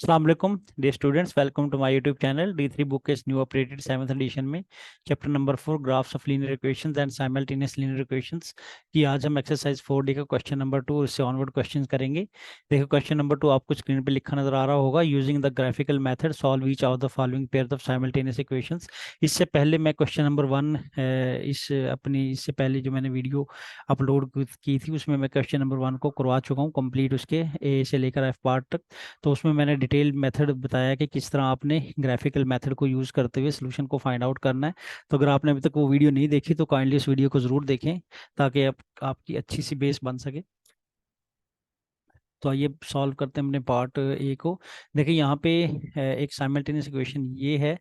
अस्सलाम वालेकुम dear students, welcome to my YouTube channel D3 book के न्यू अपडेटेड 7th एडिशन में chapter number 4 graphs of linear equations and simultaneous linear equations की आज हम exercise 4D का question number 2 इससे ऑनवर्ड क्वेश्चंस करेंगे। देखो क्वेश्चन नंबर 2 आपको स्क्रीन पे लिखा नजर आ रहा होगा। Using the graphical method solve each of the following pair of simultaneous equations. इससे पहले मैं क्वेश्चन नंबर 1 इससे पहले जो मैंने वीडियो अपलोड की थी उसमें मैं क्वेश्चन नंबर 1 को करवा चुका हूँ कंप्लीट, उसके ए से लेकर एफ पार्ट तक। तो उसमें मैंने डिटेल मेथड बताया कि किस तरह आपने ग्राफिकल मेथड को यूज़ करते हुए सॉल्यूशन को फाइंड आउट करना है। तो अगर आपने अभी तक वो वीडियो नहीं देखी तो काइंडली उस वीडियो को ज़रूर देखें ताकि आपकी अच्छी सी बेस बन सके। तो आइए सॉल्व करते हैं अपने पार्ट ए को। देखिए यहाँ पे एक साइमल्टेनियस इक्वेशन ये है,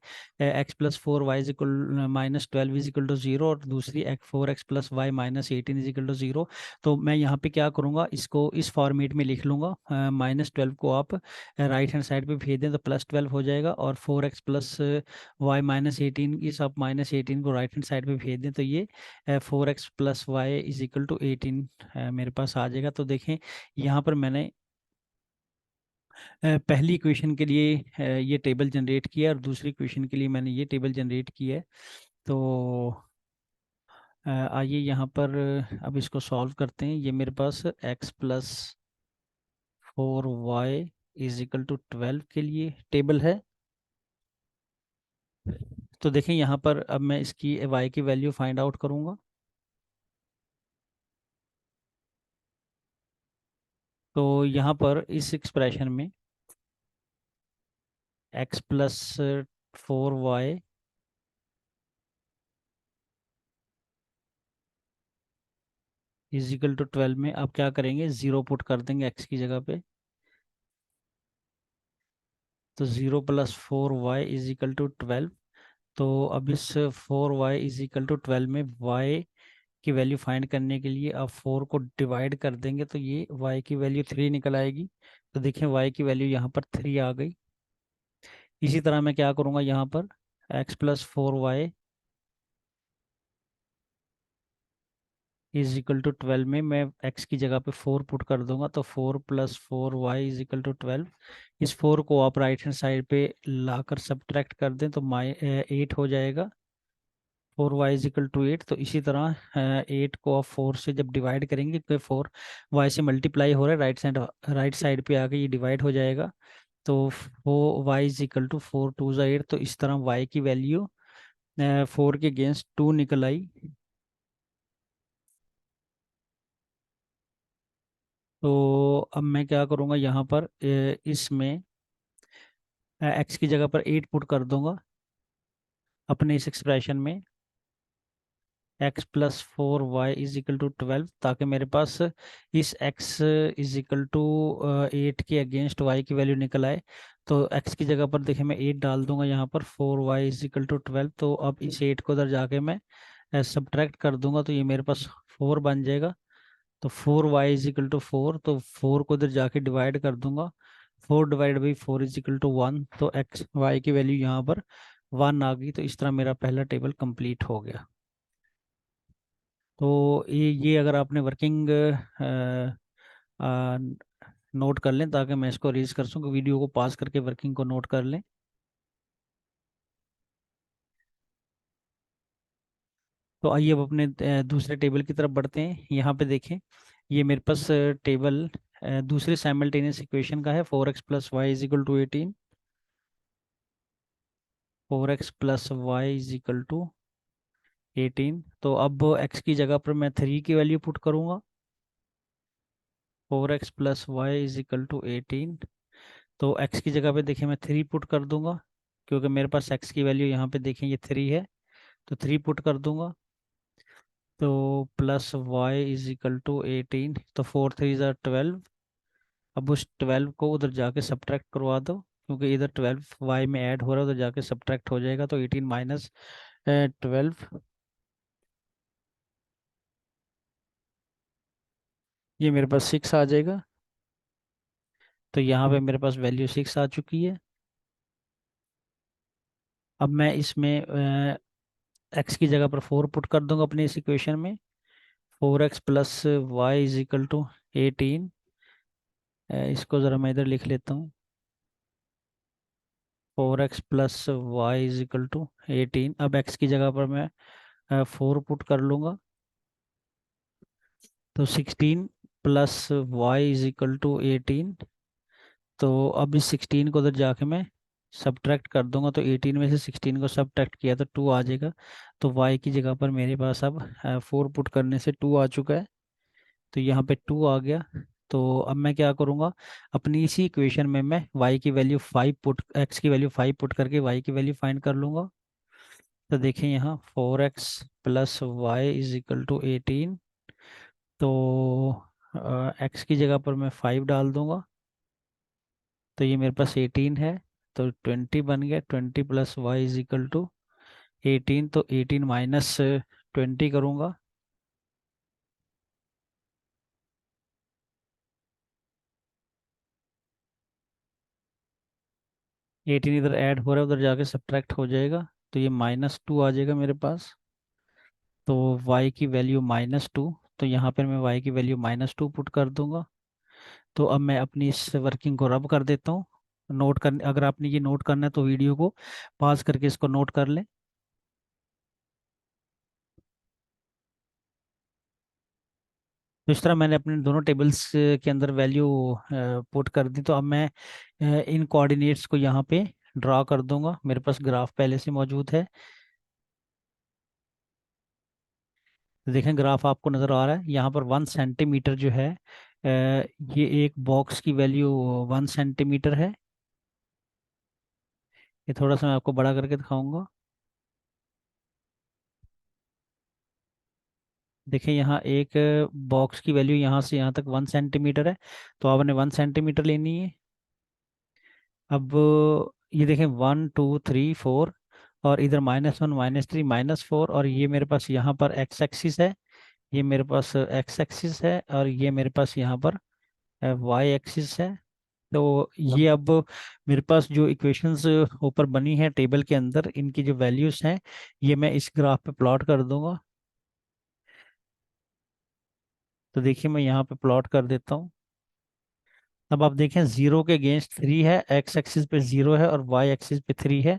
x plus four y is equal minus 12 is equal to zero, और दूसरी x four x plus y minus 18 is equal to zero. तो मैं यहाँ पे क्या करूँगा, इसको इस फॉर्मेट में लिख लूँगा। -12 को आप राइट हैंड साइड पे भेज दें तो +12 हो जाएगा, और 4x प्लस वाई माइनस 18, इस आप -18 को राइट हैंड साइड पे भेज दें तो ये 4x plus Y is equal to 18 मेरे पास आ जाएगा। तो देखें यहाँ पर मैंने पहली इक्वेशन के लिए ये टेबल जनरेट किया और दूसरी इक्वेशन के लिए मैंने ये टेबल जनरेट किया है। तो आइए यहाँ पर अब इसको सॉल्व करते हैं। ये मेरे पास x plus 4y is equal to 12 के लिए टेबल है। तो देखें यहाँ पर अब मैं इसकी y की वैल्यू फाइंड आउट करूँगा। तो यहाँ पर इस एक्सप्रेशन में x plus 4y is equal to 12 में आप क्या करेंगे, ज़ीरो पुट कर देंगे x की जगह पे। तो 0 + 4y इज इक्वल टू 12। तो अब इस 4y इज इक्वल टू 12 में y की वैल्यू फाइंड करने के लिए आप 4 को डिवाइड कर देंगे तो ये y की वैल्यू 3 निकल आएगी। तो देखें y की वैल्यू यहाँ पर 3 आ गई। इसी तरह मैं क्या करूँगा, यहाँ पर x plus 4y is equal to 12 में मैं x की जगह पे 4 पुट कर दूंगा। तो 4 + 4y इज इक्वल टू 12। इस 4 को आप राइट हैंड साइड पे लाकर सब्ट्रैक्ट कर दें तो 8 हो जाएगा। 4y is equal to 8। तो इसी तरह 8 को आप 4 से जब डिवाइड करेंगे तो 4y से मल्टीप्लाई हो रहा है, राइट साइड पे आके ये डिवाइड हो जाएगा। तो 4y इज इक्वल टू 4 × 2 = 8। तो इस तरह y की वैल्यू 4 के अगेंस्ट 2 निकल आई। तो अब मैं क्या करूँगा, यहाँ पर इसमें x की जगह पर 8 पुट कर दूंगा अपने इस एक्सप्रेशन में, x plus 4y is equal to 12, ताकि मेरे पास इस x इज इक्वल टू 8 के अगेंस्ट y की वैल्यू निकल आए। तो x की जगह पर देखिए मैं 8 डाल दूंगा यहाँ पर, 4y इज इक्वल टू 12। तो अब इस 8 को उधर जाके मैं सब्ट्रैक्ट कर दूंगा तो ये मेरे पास 4 बन जाएगा। तो 4y इज इक्वल टू 4, तो 4 को उधर जाके डिवाइड कर दूंगा। 4 ÷ 4 इज इक्वल टू 1। तो x y की वैल्यू यहाँ पर 1 आ गई। तो इस तरह मेरा पहला टेबल कंप्लीट हो गया। तो ये अगर आपने वर्किंग नोट कर लें ताकि मैं इसको रीज कर सकूँ, वीडियो को पॉज करके वर्किंग को नोट कर लें। तो आइए अब अपने दूसरे टेबल की तरफ बढ़ते हैं। यहाँ पे देखें ये मेरे पास टेबल दूसरे साइमल्टेनियस इक्वेशन का है। 4x plus y is equal to 18, 4x plus y is equal to 18। तो अब x की जगह पर मैं 3 की वैल्यू पुट करूँगा। 4x plus y is equal to 18। तो x की जगह पे देखिए मैं 3 पुट कर दूंगा, क्योंकि मेरे पास x की वैल्यू यहाँ पे देखें ये 3 है। तो 3 पुट कर दूंगा। तो plus y is equal to 18। तो 4 × 3 = 12। अब उस 12 को उधर जाके सब्ट्रैक्ट करवा दो, क्योंकि इधर 12 वाई में ऐड हो रहा है, उधर जाके सब्ट्रैक्ट हो जाएगा। तो 18 माइनस 12, ये मेरे पास 6 आ जाएगा। तो यहाँ पे मेरे पास वैल्यू 6 आ चुकी है। अब मैं इसमें x की जगह पर 4 पुट कर दूंगा अपनी इस इक्वेशन में। 4x plus y is equal to 18। इसको ज़रा मैं इधर लिख लेता हूँ। 4x plus y is equal to 18। अब x की जगह पर मैं 4 पुट कर लूँगा, तो 16 plus y is equal to 18। तो अब इस 16 को उधर जाके मैं सब्ट्रैक्ट कर दूंगा, तो 18 में से 16 को सब्ट्रैक्ट किया तो 2 आ जाएगा। तो y की जगह पर मेरे पास अब 4 पुट करने से 2 आ चुका है, तो यहाँ पे 2 आ गया। तो अब मैं क्या करूँगा, अपनी इसी इक्वेशन में मैं y की वैल्यू 5 पुट x की वैल्यू 5 पुट करके y की वैल्यू फाइंड कर लूँगा। तो देखिए यहाँ 4x plus y is equal to 18। तो x की जगह पर मैं 5 डाल दूंगा, तो ये मेरे पास 18 है। तो 20 बन गया, 20 plus y is equal to 18। तो 18 माइनस 20 करूँगा, 18 इधर ऐड हो रहा है, उधर जाके सब्ट्रैक्ट हो जाएगा, तो ये -2 आ जाएगा मेरे पास। तो y की वैल्यू -2, तो यहाँ पर मैं y की वैल्यू -2 पुट कर दूंगा। तो अब मैं अपनी इस वर्किंग को रब कर देता हूँ। नोट कर, अगर आपने ये नोट करना है तो वीडियो को पॉज करके इसको नोट कर लें। तो इस तरह मैंने अपने दोनों टेबल्स के अंदर वैल्यू पुट कर दी। तो अब मैं इन कोऑर्डिनेट्स को यहाँ पे ड्रा कर दूंगा, मेरे पास ग्राफ पहले से मौजूद है। तो देखें ग्राफ आपको नज़र आ रहा है, यहाँ पर 1 सेंटीमीटर जो है, ये एक बॉक्स की वैल्यू 1 सेंटीमीटर है। ये थोड़ा सा मैं आपको बड़ा करके दिखाऊंगा। देखिए यहाँ एक बॉक्स की वैल्यू यहाँ से यहाँ तक 1 सेंटीमीटर है, तो आपने 1 सेंटीमीटर लेनी है। अब ये देखें 1 2 3 4, और इधर -1 -3 -4, और ये मेरे पास यहाँ पर एक्स एक्सिस है, ये मेरे पास एक्स एक्सिस है, और ये मेरे पास यहाँ पर वाई एक्सिस है। तो ये अब मेरे पास जो इक्वेशंस ऊपर बनी है टेबल के अंदर, इनकी जो वैल्यूज हैं ये मैं इस ग्राफ पे प्लॉट कर दूंगा। तो देखिए मैं यहाँ पे प्लॉट कर देता हूँ। अब आप देखें 0 के अगेंस्ट 3 है, एक्स एक्सिस पे 0 है और वाई एक्सिस पे 3 है।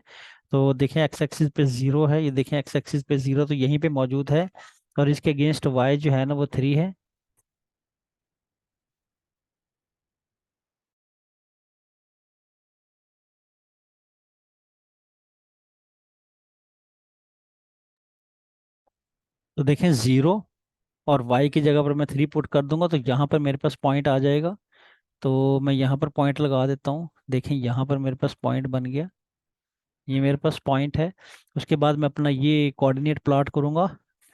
तो देखें एक्स एक्सिस पे 0 है, ये देखें एक्स एक्सिस पे 0 तो यहीं पे मौजूद है, और इसके अगेंस्ट वाई जो है ना वो 3 है। तो देखें 0 और वाई की जगह पर मैं 3 पुट कर दूंगा, तो यहाँ पर मेरे पास पॉइंट आ जाएगा। तो मैं यहाँ पर पॉइंट लगा देता हूँ, देखें यहाँ पर मेरे पास पॉइंट बन गया, ये मेरे पास पॉइंट है। उसके बाद मैं अपना ये कोऑर्डिनेट प्लॉट करूँगा,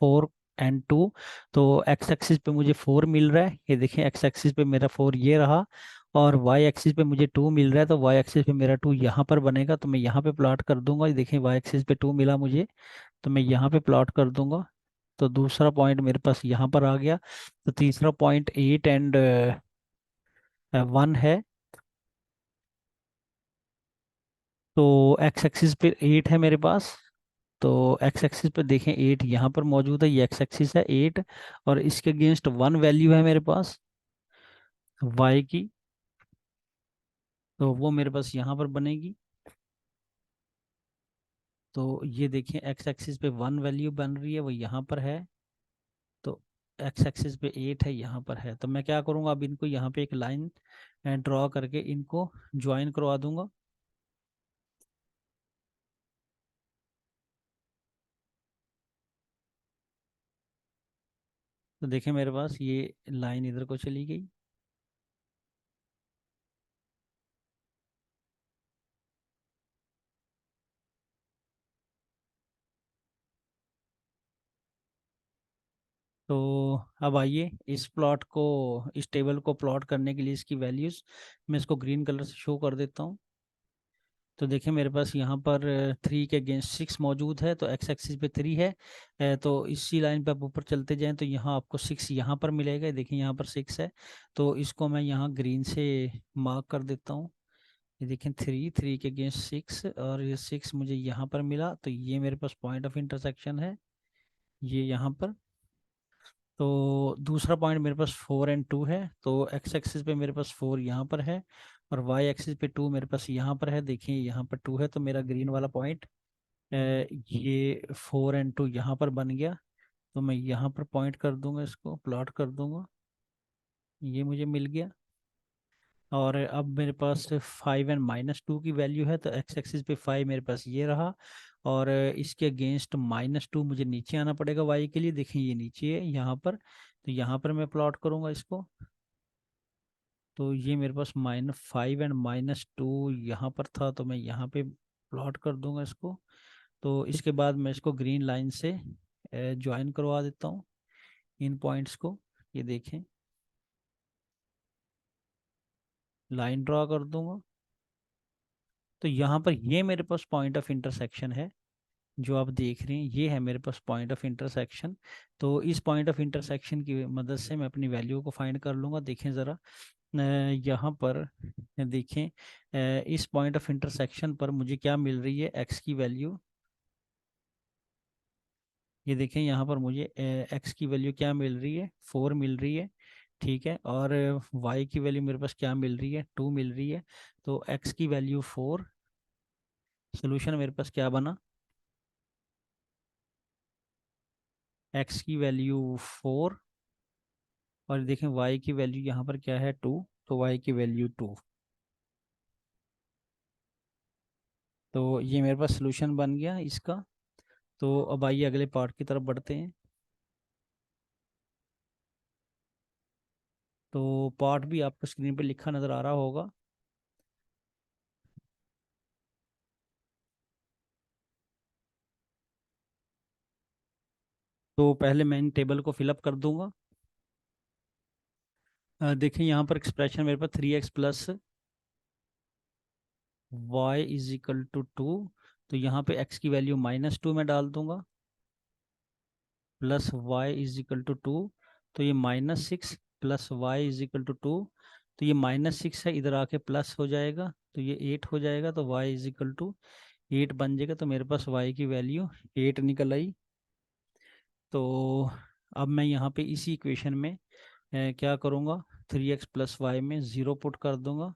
4 और 2। तो एक्स एक्सिस पे मुझे 4 मिल रहा है, ये देखिए एक्स एक्सिस पे मेरा 4 ये रहा, और वाई एक्सिस पे मुझे 2 मिल रहा है, तो वाई एक्सिस पे मेरा 2 यहाँ पर बनेगा, तो मैं यहाँ पे प्लॉट कर दूंगा। ये देखिए वाई एक्सिस पे 2 मिला मुझे, तो मैं यहाँ पे प्लॉट कर दूंगा। तो दूसरा पॉइंट मेरे पास यहाँ पर आ गया। तो तीसरा पॉइंट 8 और 1 है। तो एक्स एक्सिस पे 8 है मेरे पास, तो एक्स एक्सिस पे देखें 8 यहाँ पर मौजूद है, ये एक्स एक्सिस है 8, और इसके अगेंस्ट 1 वैल्यू है मेरे पास वाई की, तो वो मेरे पास यहाँ पर बनेगी। तो ये देखें एक्स एक्सिस पे 1 वैल्यू बन रही है, वो यहाँ पर है। तो एक्स एक्सिस पे 8 है, यहाँ पर है। तो मैं क्या करूँगा, अब इनको यहाँ पे एक लाइन ड्रॉ करके इनको ज्वाइन करवा दूंगा। तो देखें मेरे पास ये लाइन इधर को चली गई। तो अब आइए इस टेबल को प्लॉट करने के लिए इसकी वैल्यूज मैं इसको ग्रीन कलर से शो कर देता हूँ। तो देखिए मेरे पास यहाँ पर 3 के अगेंस्ट 6 मौजूद है, तो एक्स एक्सिस पे 3 है। तो इसी लाइन पे आप ऊपर चलते जाएं तो यहाँ आपको 6 यहाँ पर मिलेगा, देखिए यहाँ पर 6 है। तो इसको मैं यहाँ ग्रीन से मार्क कर देता हूँ। ये देखें 3 के अगेंस्ट 6, और ये 6 मुझे यहाँ पर मिला, तो ये मेरे पास पॉइंट ऑफ इंटरसेक्शन है, ये यहाँ पर। तो दूसरा पॉइंट मेरे पास 4 और 2 है, तो एक्स एक्सिस पे मेरे पास 4 यहाँ पर है और वाई एक्सिस पे 2 मेरे पास यहाँ पर है। देखिए यहाँ पर 2 है, तो मेरा ग्रीन वाला पॉइंट ये 4 और 2 यहाँ पर बन गया। तो मैं यहाँ पर पॉइंट कर दूंगा, इसको प्लॉट कर दूंगा, ये मुझे मिल गया। और अब मेरे पास 5 और -2 की वैल्यू है, तो एक्स एक्सिस पे 5 मेरे पास ये रहा और इसके अगेंस्ट -2 मुझे नीचे आना पड़ेगा वाई के लिए। देखिए ये नीचे है यहाँ पर, तो यहाँ पर मैं प्लॉट करूँगा इसको। तो ये मेरे पास -5 और -2 यहाँ पर था, तो मैं यहाँ पे प्लॉट कर दूंगा इसको। तो इसके बाद मैं इसको ग्रीन लाइन से ज्वाइन करवा देता हूँ इन पॉइंट्स को। ये देखें, लाइन ड्रॉ कर दूंगा। तो यहाँ पर ये मेरे पास पॉइंट ऑफ इंटरसेक्शन है, जो आप देख रहे हैं ये है मेरे पास पॉइंट ऑफ इंटरसेक्शन। तो इस पॉइंट ऑफ इंटरसेक्शन की मदद से मैं अपनी वैल्यू को फाइंड कर लूँगा। देखें ज़रा, यहाँ पर देखें, इस पॉइंट ऑफ इंटरसेक्शन पर मुझे क्या मिल रही है, एक्स की वैल्यू। ये देखें यहाँ पर मुझे एक्स की वैल्यू क्या मिल रही है, 4 मिल रही है, ठीक है। और वाई की वैल्यू मेरे पास क्या मिल रही है, 2 मिल रही है। तो एक्स की वैल्यू 4, सोल्यूशन मेरे पास क्या बना, एक्स की वैल्यू 4 और देखें वाई की वैल्यू यहाँ पर क्या है, 2, तो वाई की वैल्यू 2। तो ये मेरे पास सोल्यूशन बन गया इसका। तो अब आइए अगले पार्ट की तरफ बढ़ते हैं। तो पार्ट भी आपको स्क्रीन पे लिखा नज़र आ रहा होगा। तो पहले मैं इन टेबल को फिलअप कर दूंगा। देखिए यहाँ पर एक्सप्रेशन मेरे पास 3x + y = 2। तो यहाँ पे x की वैल्यू -2 में डाल दूंगा, प्लस y = 2। तो ये -6 प्लस y = 2। तो ये -6 है, इधर आके प्लस हो जाएगा, तो ये 8 हो जाएगा। तो y = 8 बन जाएगा। तो मेरे पास y की वैल्यू 8 निकल आई। तो अब मैं यहाँ पे इसी इक्वेशन में क्या करूँगा, 3x + y में 0 पुट कर दूंगा।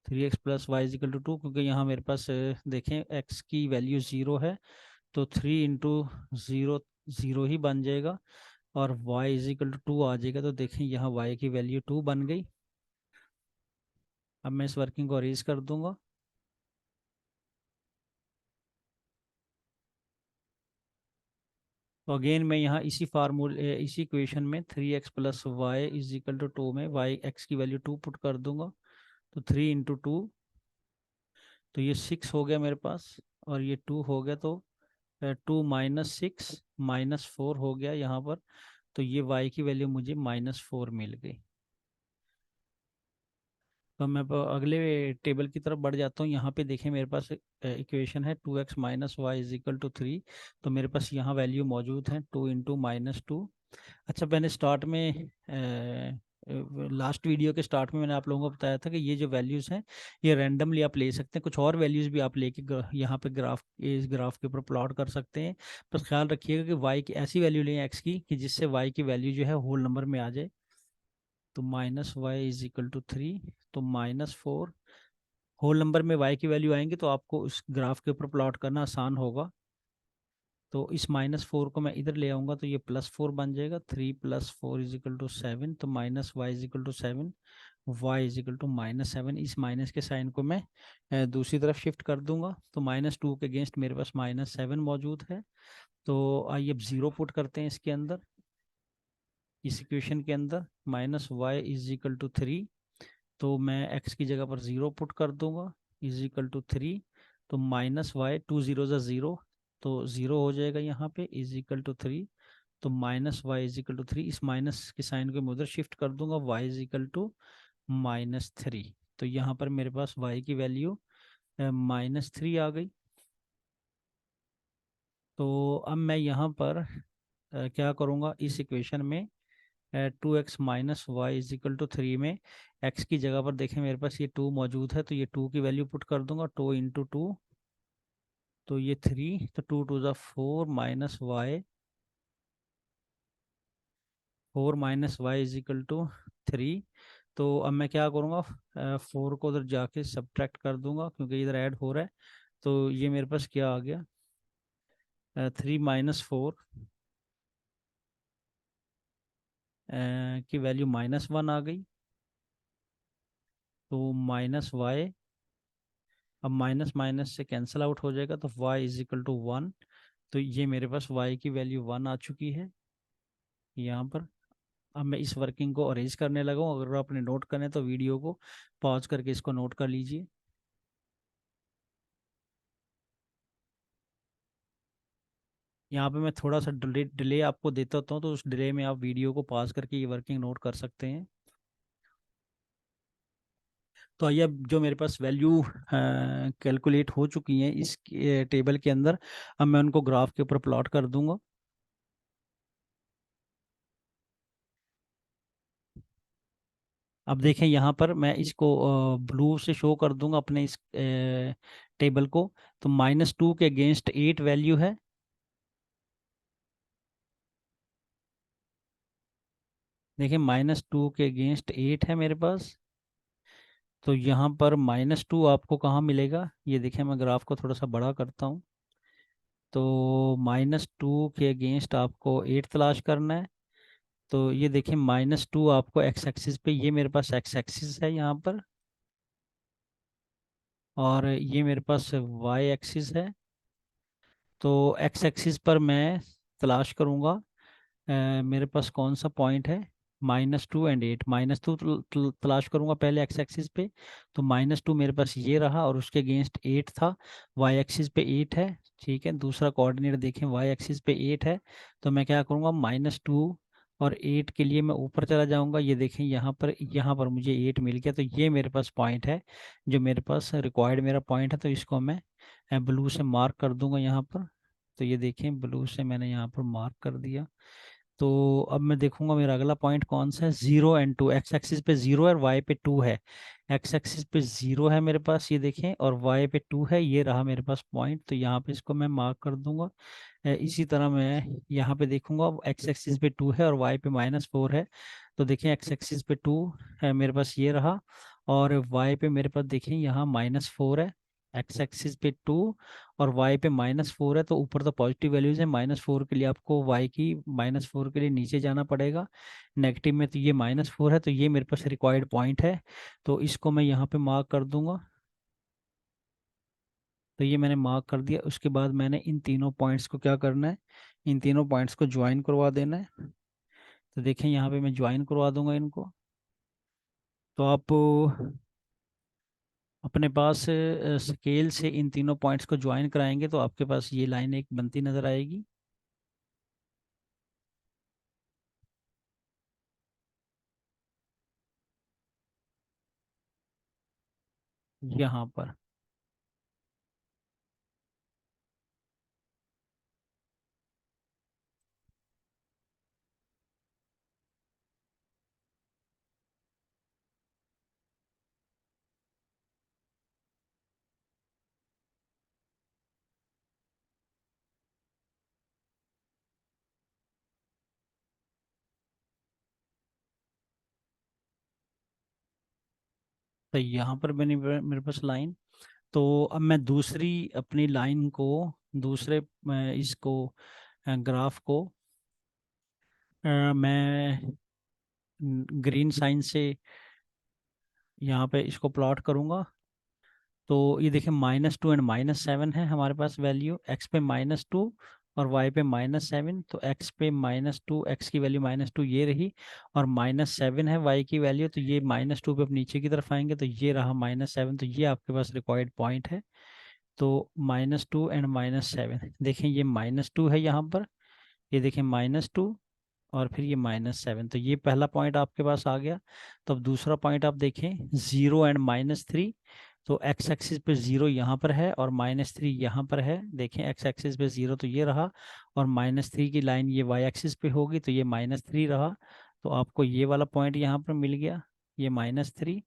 3x + y = 2, क्योंकि यहाँ मेरे पास देखें x की वैल्यू 0 है, तो 3 × 0 0 ही बन जाएगा और y = 2 आ जाएगा। तो देखें यहाँ y की वैल्यू 2 बन गई। अब मैं इस वर्किंग को अरेज कर दूंगा। तो अगेन मैं यहाँ इसी फार्मूले इसी इक्वेशन में 3x + y = 2 में x की वैल्यू 2 पुट कर दूंगा। तो 3 × 2, तो ये 6 हो गया मेरे पास और ये 2 हो गया। तो 2 - 6 -4 हो गया यहाँ पर। तो ये y की वैल्यू मुझे -4 मिल गई। तो मैं अगले टेबल की तरफ बढ़ जाता हूँ। यहाँ पे देखें मेरे पास इक्वेशन है 2x - y = 3। तो मेरे पास यहाँ वैल्यू मौजूद है 2 × -2। अच्छा, मैंने स्टार्ट में लास्ट वीडियो के स्टार्ट में मैंने आप लोगों को बताया था कि ये जो वैल्यूज़ हैं ये रैंडमली आप ले सकते हैं, कुछ और वैल्यूज़ भी आप लेके यहाँ पे इस ग्राफ के ऊपर प्लॉट कर सकते हैं। बस ख्याल रखिएगा कि वाई की ऐसी वैल्यू लें एक्स की कि जिससे वाई की वैल्यू जो है होल नंबर में आ जाए। तो -y = 3, तो -4 होल नंबर में y की वैल्यू आएंगे तो आपको उस ग्राफ के ऊपर प्लॉट करना आसान होगा। तो इस -4 को मैं इधर ले आऊँगा, तो ये +4 बन जाएगा। 3 + 4 = 7। तो -y = 7, y = -7। इस माइनस के साइन को मैं दूसरी तरफ शिफ्ट कर दूंगा। तो -2 के अगेंस्ट मेरे पास -7 मौजूद है। तो आइए अब 0 पुट करते हैं इसके अंदर, इस इक्वेशन के अंदर। -y = 3, तो मैं x की जगह पर 0 पुट कर दूंगा, =3। तो -y, 2 0 0, तो 0 हो जाएगा यहाँ पे, =3। तो -y = 3, इस माइनस के साइन को मैं उधर शिफ्ट कर दूंगा, y = -3। तो यहाँ पर मेरे पास y की वैल्यू -3 आ गई। तो अब मैं यहाँ पर क्या करूँगा, इस इक्वेशन में 2x - y = 3 में x की जगह पर देखें मेरे पास ये 2 मौजूद है, तो ये 2 की वैल्यू पुट कर दूंगा। 2 × 2, तो ये 3, तो 2 × 2 = 4 -y 4 minus y is equal to 3। तो अब मैं क्या करूँगा, 4 को उधर जाके सब्ट्रैक्ट कर दूंगा क्योंकि इधर ऐड हो रहा है। तो ये मेरे पास क्या आ गया, 3 - 4 की वैल्यू -1 आ गई। तो माइनस वाई, अब माइनस माइनस से कैंसिल आउट हो जाएगा, तो y इज इक्वल टू 1। तो ये मेरे पास y की वैल्यू 1 आ चुकी है यहाँ पर। अब मैं इस वर्किंग को अरेंज करने लगा हूँ। अगर आपने नोट करें तो वीडियो को पॉज करके इसको नोट कर लीजिए। यहाँ पे मैं थोड़ा सा डिले डिले आपको देता होता हूँ, तो उस डिले में आप वीडियो को पॉज करके ये वर्किंग नोट कर सकते हैं। तो आइए, अब जो मेरे पास वैल्यू कैलकुलेट हो चुकी हैं इस टेबल के अंदर, अब मैं उनको ग्राफ के ऊपर प्लॉट कर दूंगा। अब देखें यहाँ पर मैं इसको ब्लू से शो कर दूंगा अपने इस टेबल को। तो -2 के अगेंस्ट 8 वैल्यू है। देखिए -2 के अगेंस्ट 8 है मेरे पास। तो यहाँ पर -2 आपको कहाँ मिलेगा, ये देखिए मैं ग्राफ को थोड़ा सा बड़ा करता हूँ। तो -2 के अगेंस्ट आपको 8 तलाश करना है। तो ये देखिए -2 आपको एक्स एक्सिस पे, ये मेरे पास एक्स एक्सिस है यहाँ पर, और ये मेरे पास वाई एक्सिस है। तो एक्स एक्सिस पर मैं तलाश करूँगा, मेरे पास कौन सा पॉइंट है, -2 और 8। -2 तलाश करूंगा पहले एक्स एक्सिस पे। तो -2 मेरे पास ये रहा और उसके अगेंस्ट 8 था। वाई एक्सिस पे 8 है। ठीक है, दूसरा कोऑर्डिनेट देखें, वाई एक्सिस पे 8 है। तो मैं क्या करूँगा, -2 और 8 के लिए मैं ऊपर चला जाऊंगा। ये देखें यहाँ पर मुझे 8 मिल गया। तो ये मेरे पास पॉइंट है जो मेरे पास रिक्वायर्ड मेरा पॉइंट है। तो इसको मैं ब्लू से मार्क कर दूंगा यहाँ पर। तो ये देखें ब्लू से मैंने यहाँ पर मार्क कर दिया। तो अब मैं देखूंगा मेरा अगला पॉइंट कौन सा है, 0 और 2। एक्स एक्सिस पे 0 है और वाई पे 2 है। एक्स एक्सिस पे 0 है मेरे पास, ये देखें, और वाई पे 2 है। ये रहा मेरे पास पॉइंट। तो यहाँ पे इसको मैं मार्क कर दूंगा। इसी तरह मैं यहाँ पे देखूंगा, एक्स एक्सिस पे 2 है और वाई पे -4 है। तो देखें एक्स एक्सिस पे 2 है मेरे पास, ये रहा। और वाई पे मेरे पास देखें यहाँ -4 है। एक्स एक्सिस पे 2 और वाई पे -4 है। तो ऊपर तो पॉजिटिव वैल्यूज है, -4 के लिए आपको वाई की -4 के लिए नीचे जाना पड़ेगा। नेगेटिव में तो ये -4 है। तो ये मेरे पास रिक्वायर्ड पॉइंट है। तो इसको मैं यहाँ पे मार्क कर दूंगा। तो ये मैंने मार्क कर दिया। उसके बाद मैंने इन तीनों पॉइंट्स को क्या करना है, इन तीनों पॉइंट्स को ज्वाइन करवा देना है। तो देखें यहाँ पे मैं ज्वाइन करवा दूंगा इनको। तो आप अपने पास स्केल से इन तीनों पॉइंट्स को ज्वाइन कराएंगे तो आपके पास ये लाइन एक बनती नजर आएगी यहाँ पर। तो यहाँ पर मैंने मेरे पास लाइन। तो अब मैं दूसरी अपनी लाइन को, दूसरे इसको ग्राफ को मैं ग्रीन साइन से यहाँ पे इसको प्लॉट करूँगा। तो ये देखिए -2 और -7 है हमारे पास वैल्यू, एक्स पे -2 और वाई पे -7। तो एक्स पे -2, एक्स की वैल्यू -2 ये रही, और -7 है वाई की वैल्यू। तो ये -2 पे अब नीचे की तरफ आएंगे, तो ये रहा -7। तो ये आपके पास रिक्वायर्ड पॉइंट है। तो -2 और -7, देखें ये -2 है यहाँ पर, ये देखें -2 और फिर ये -7। तो ये पहला पॉइंट आपके पास आ गया। तो अब दूसरा पॉइंट आप देखें, 0 और -3। तो एक्स एक्सिस पे 0 यहाँ पर है और -3 यहाँ पर है। देखें एक्स एक्सिस पे 0 तो ये रहा, और -3 की लाइन ये वाई एक्सिस पे होगी, तो ये -3 रहा। तो आपको ये वाला पॉइंट यहाँ पर मिल गया, ये -3।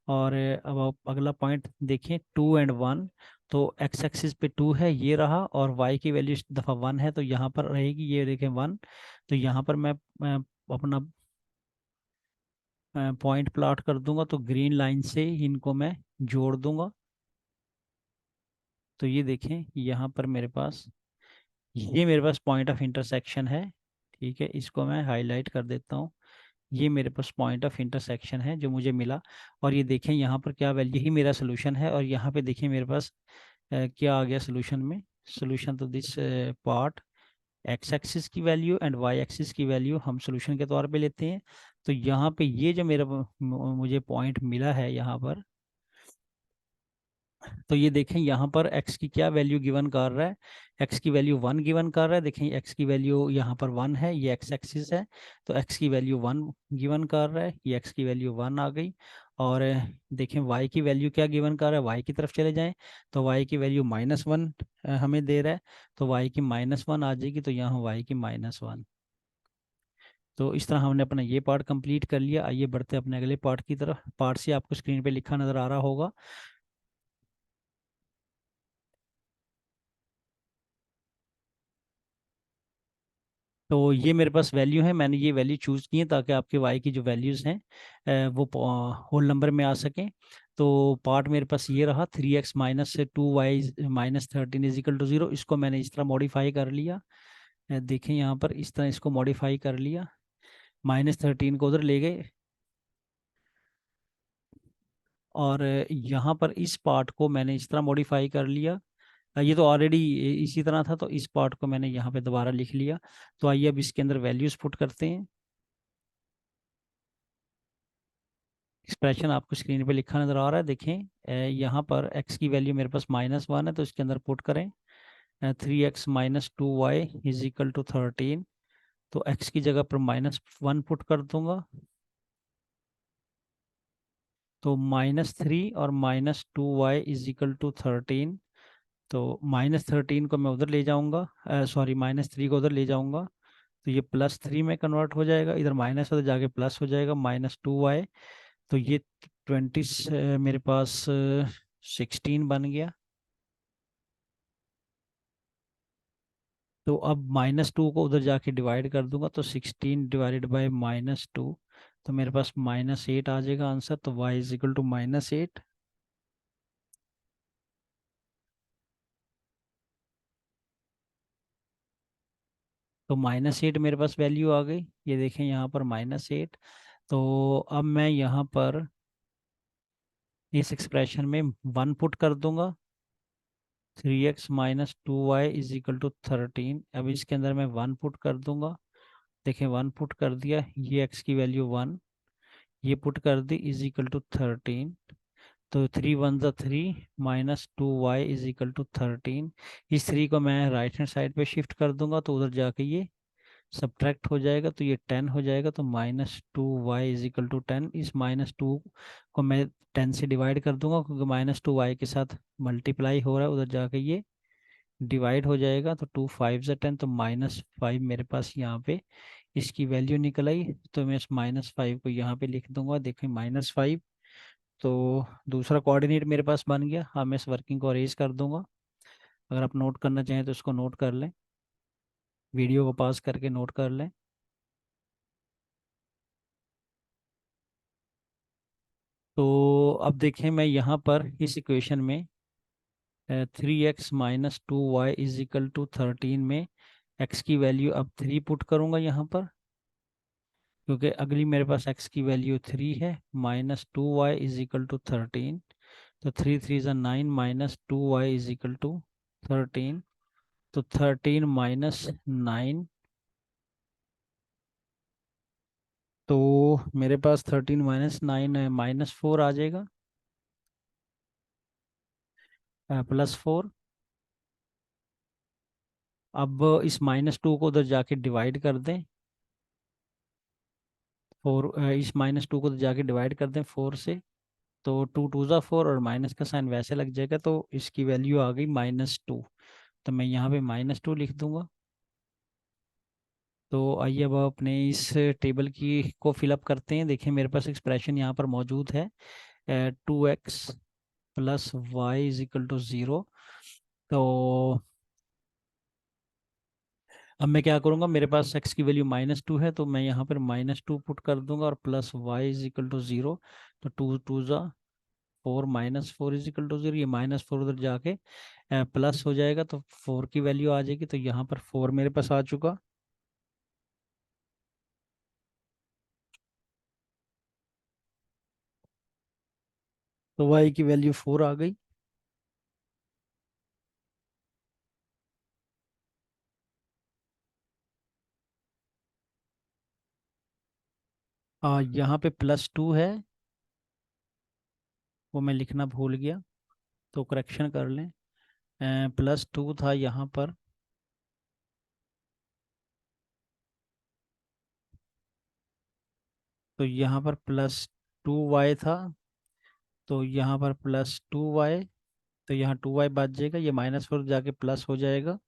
और अब आप अगला पॉइंट देखें, 2 और 1। तो एक्स एक्सिस पे 2 है, ये रहा, और वाई की वैल्यू इस दफ़ा 1 है, तो यहाँ पर रहेगी, ये देखें 1। तो यहाँ पर मैं अपना पॉइंट प्लॉट कर दूंगा, तो ग्रीन लाइन से इनको मैं जोड़ दूंगा। तो ये देखें यहाँ पर मेरे पास, ये मेरे पास पॉइंट ऑफ इंटरसेक्शन है। ठीक है, इसको मैं हाईलाइट कर देता हूँ। ये मेरे पास पॉइंट ऑफ इंटरसेक्शन है जो मुझे मिला। और ये देखें यहाँ पर क्या वैल्यू, ही मेरा सोल्यूशन है। और यहाँ पे देखिए मेरे पास क्या आ गया सोल्यूशन में। सोल्यूशन तो दिस पार्ट, एक्स एक्सिस की वैल्यू एंड वाई एक्सिस की वैल्यू हम सोल्यूशन के तौर पे लेते हैं। तो यहाँ पे ये जो मेरा मुझे पॉइंट मिला है यहाँ पर, तो ये देखें यहाँ पर x की क्या वैल्यू गिवन कर रहा है, x की वैल्यू 1 गिवन कर रहा है। देखें x की वैल्यू यहाँ पर 1 है, ये x एक्सिस है, तो x की वैल्यू 1 गिवन कर रहा है, ये x की वैल्यू 1 आ गई। और देखें y की वैल्यू क्या गिवन कर रहा है, y की तरफ चले जाएं तो y की वैल्यू -1 हमें दे रहा है, तो y की -1 आ जाएगी, तो यहाँ y की -1। तो इस तरह हमने अपना ये पार्ट कंप्लीट कर लिया। आइए बढ़ते हैं अपने अगले पार्ट की तरफ। पार्ट से आपको स्क्रीन पे लिखा नज़र आ रहा होगा। तो ये मेरे पास वैल्यू है, मैंने ये वैल्यू चूज़ की है ताकि आपके वाई की जो वैल्यूज़ हैं वो होल नंबर में आ सकें। तो पार्ट मेरे पास ये रहा, 3x माइनस से 2y -13 = 0। इसको मैंने इस तरह मॉडिफाई कर लिया। देखें यहाँ पर इस तरह इसको मॉडिफाई कर लिया, -13 को उधर ले गए। और यहाँ पर इस पार्ट को मैंने इस तरह मॉडिफाई कर लिया। ये तो ऑलरेडी इसी तरह था, तो इस पार्ट को मैंने यहाँ पे दोबारा लिख लिया। तो आइए अब इसके अंदर वैल्यूज़ पुट करते हैं। एक्सप्रेशन आपको स्क्रीन पे लिखा नज़र आ रहा है, देखें यहाँ पर x की वैल्यू मेरे पास -1 है, तो इसके अंदर पुट करें 3x - 2y = 13। तो x की जगह पर -1 पुट कर दूंगा, तो -3 और -2y = 13। तो -13 को मैं उधर ले जाऊंगा, सॉरी -3 को उधर ले जाऊंगा, तो ये +3 में कन्वर्ट हो जाएगा, इधर माइनस उधर जाके प्लस हो जाएगा, -2y। तो ये 20 मेरे पास 16 बन गया। तो अब -2 को उधर जाके डिवाइड कर दूंगा, तो 16 डिवाइडेड बाय -2, तो मेरे पास -8 आ जाएगा आंसर। तो y = -8। तो -8 मेरे पास वैल्यू आ गई, ये देखें यहाँ पर -8। तो अब मैं यहाँ पर इस एक्सप्रेशन में 1 पुट कर दूंगा, 3x - 2y = 13। अब इसके अंदर मैं 1 पुट कर दूंगा, देखें 1 पुट कर दिया, ये x की वैल्यू 1, ये पुट कर दी, = 13। तो 3 1 ज़ा 3 -2y = 13। इस 3 को मैं राइट हैंड साइड पे शिफ्ट कर दूंगा, तो उधर जाके ये सब्ट्रैक्ट हो जाएगा, तो ये 10 हो जाएगा। तो -2y = 10। इस -2 को मैं 10 से डिवाइड कर दूंगा, क्योंकि -2y के साथ मल्टीप्लाई हो रहा है, उधर जाके ये डिवाइड हो जाएगा। तो 2 5 ज़ा 10, तो -5 मेरे पास यहाँ पे इसकी वैल्यू निकल आई। तो मैं इस -5 को यहाँ पे लिख दूंगा, देखें -5। तो दूसरा कोऑर्डिनेट मेरे पास बन गया। हाँ, मैं इस वर्किंग को अरेज कर दूंगा। अगर आप नोट करना चाहें तो इसको नोट कर लें, वीडियो को पॉज करके नोट कर लें। तो अब देखें मैं यहाँ पर इस इक्वेशन में 3x - 2y = 13 में x की वैल्यू अब 3 पुट करूँगा यहाँ पर, क्योंकि अगली मेरे पास x की वैल्यू 3 है, -2y = 13। तो 3 3 ज़ा 9 -2y = 13। तो 13 -9, तो मेरे पास 13 -9 -4 आ जाएगा, +4। अब इस -2 को उधर जाके डिवाइड कर दें, 4, इस -2 को उधर जाके डिवाइड कर दें 4 से, तो 2 2 ज़ा 4, और माइनस का साइन वैसे लग जाएगा, तो इसकी वैल्यू आ गई -2। तो मैं यहाँ पे -2 लिख दूंगा। तो आइए अब अपने इस टेबल की को फिलअप करते हैं। देखिए मेरे पास एक्सप्रेशन यहाँ पर मौजूद है, 2x + y = 0। तो अब मैं क्या करूँगा, मेरे पास x की वैल्यू -2 है, तो मैं यहाँ पर -2 पुट कर दूंगा और plus y is equal to 0। तो 2 2 ज़ा 4, -4 इज इक्वल टू 0। ये -4 उधर जाके प्लस हो जाएगा, तो 4 की वैल्यू आ जाएगी। तो यहाँ पर 4 मेरे पास आ चुका। तो y की वैल्यू 4 आ गई। यहाँ पे +2 है, वो मैं लिखना भूल गया, तो करेक्शन कर लें। +2 था यहाँ पर, तो यहाँ पर +2y था, तो यहाँ पर +2y, तो यहाँ 2y बच जाएगा, ये -4 जाके प्लस हो जाएगा।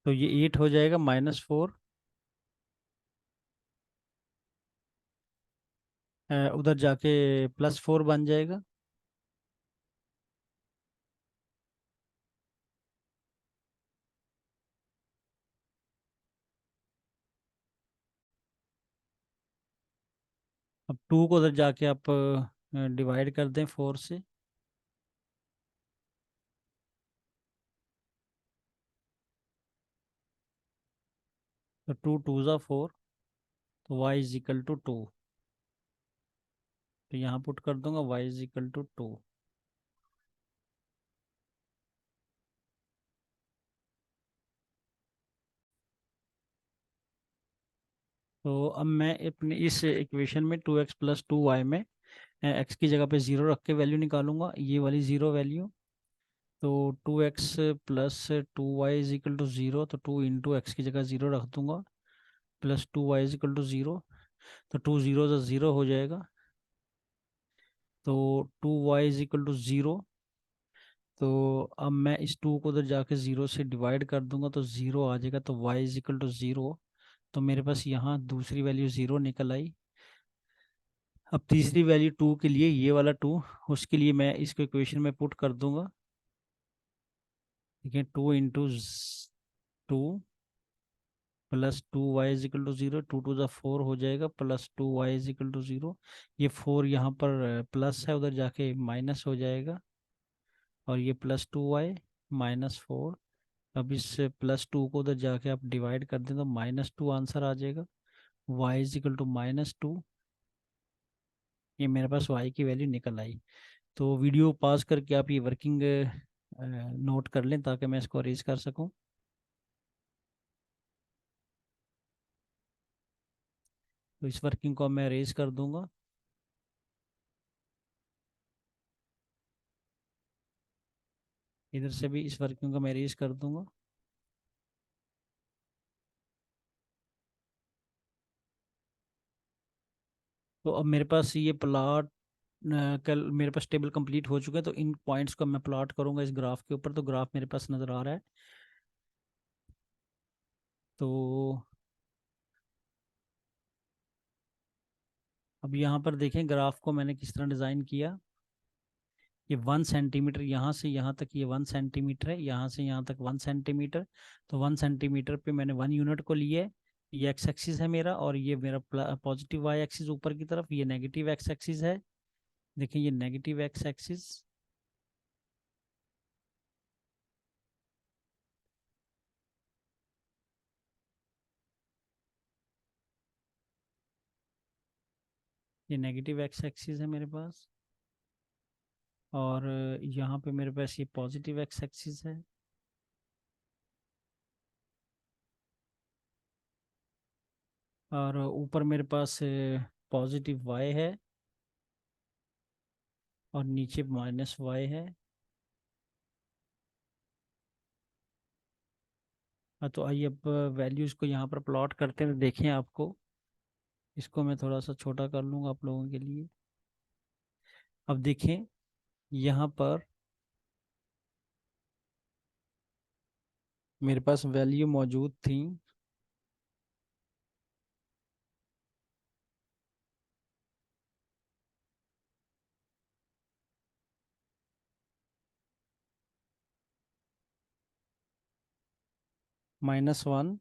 तो ये 8 हो जाएगा, -4 उधर जाके +4 बन जाएगा। अब 2 को उधर जाके आप डिवाइड कर दें 4 से। तो 2 2 ज़ा 4, तो y इज इक्वल टू 2। तो यहाँ पुट कर दूंगा y इज इक्वल टू 2। तो अब मैं अपने इस इक्वेशन में 2x + 2y में x की जगह पे 0 रख के वैल्यू निकालूंगा, ये वाली 0 वैल्यू। तो 2x + 2y is equal to 0, तो 2 × x की जगह 0 रख दूंगा, +2y इज इक्वल टू 0। तो 2 0 ज़ा 0 हो जाएगा। तो 2y इज इक्वल टू 0। तो अब मैं इस 2 को उधर जाके 0 से डिवाइड कर दूंगा, तो 0 आ जाएगा। तो y इज इक्वल टू 0। तो मेरे पास यहाँ दूसरी वैल्यू 0 निकल आई। अब तीसरी वैल्यू 2 के लिए, ये वाला 2, उसके लिए मैं इसको इक्वेशन में पुट कर दूंगा। ठीक है, 2 × 2 +2y इज इक्वल टू 0, 2 2 ज़ा 4 हो जाएगा, +2y इज इक्वल टू 0। ये 4 यहाँ पर प्लस है, उधर जाके माइनस हो जाएगा, और ये +2y -4। अब इस +2 को उधर जाके आप डिवाइड कर दें, तो -2 आंसर आ जाएगा। y is equal to -2। ये मेरे पास y की वैल्यू निकल आई। तो वीडियो पॉज करके आप ये वर्किंग नोट कर लें, ताकि मैं इसको अरेज कर सकूं। तो इस वर्किंग को मैं अरेज कर दूंगा। इधर से भी इस वर्किंग को मैं अरेज कर दूंगा। तो अब मेरे पास ये प्लॉट कल मेरे पास टेबल कंप्लीट हो चुका है। तो इन पॉइंट्स को मैं प्लॉट करूंगा इस ग्राफ के ऊपर। तो ग्राफ मेरे पास नज़र आ रहा है। तो अब यहाँ पर देखें ग्राफ को मैंने किस तरह डिज़ाइन किया। ये 1 सेंटीमीटर, यहाँ से यहाँ तक ये 1 सेंटीमीटर है, यहाँ से यहाँ तक 1 सेंटीमीटर। तो 1 सेंटीमीटर पे मैंने 1 यूनिट को लिए है। ये एक्स एक्सिस है मेरा, और ये मेरा पॉजिटिव वाई एक्सिस ऊपर की तरफ, ये नेगेटिव एक्स एक्सिस है। देखिए ये नेगेटिव एक्स एक्सिस, ये नेगेटिव एक्स एक्सिस है मेरे पास। और यहाँ पे मेरे पास ये पॉजिटिव एक्स एक्सिस है। और ऊपर मेरे पास पॉजिटिव वाई है, और नीचे -y है। हाँ, तो आइए अब वैल्यूज़ को यहाँ पर प्लॉट करते हैं, तो देखें आपको। इसको मैं थोड़ा सा छोटा कर लूँगा आप लोगों के लिए। अब देखें, यहाँ पर मेरे पास वैल्यू मौजूद थी -1,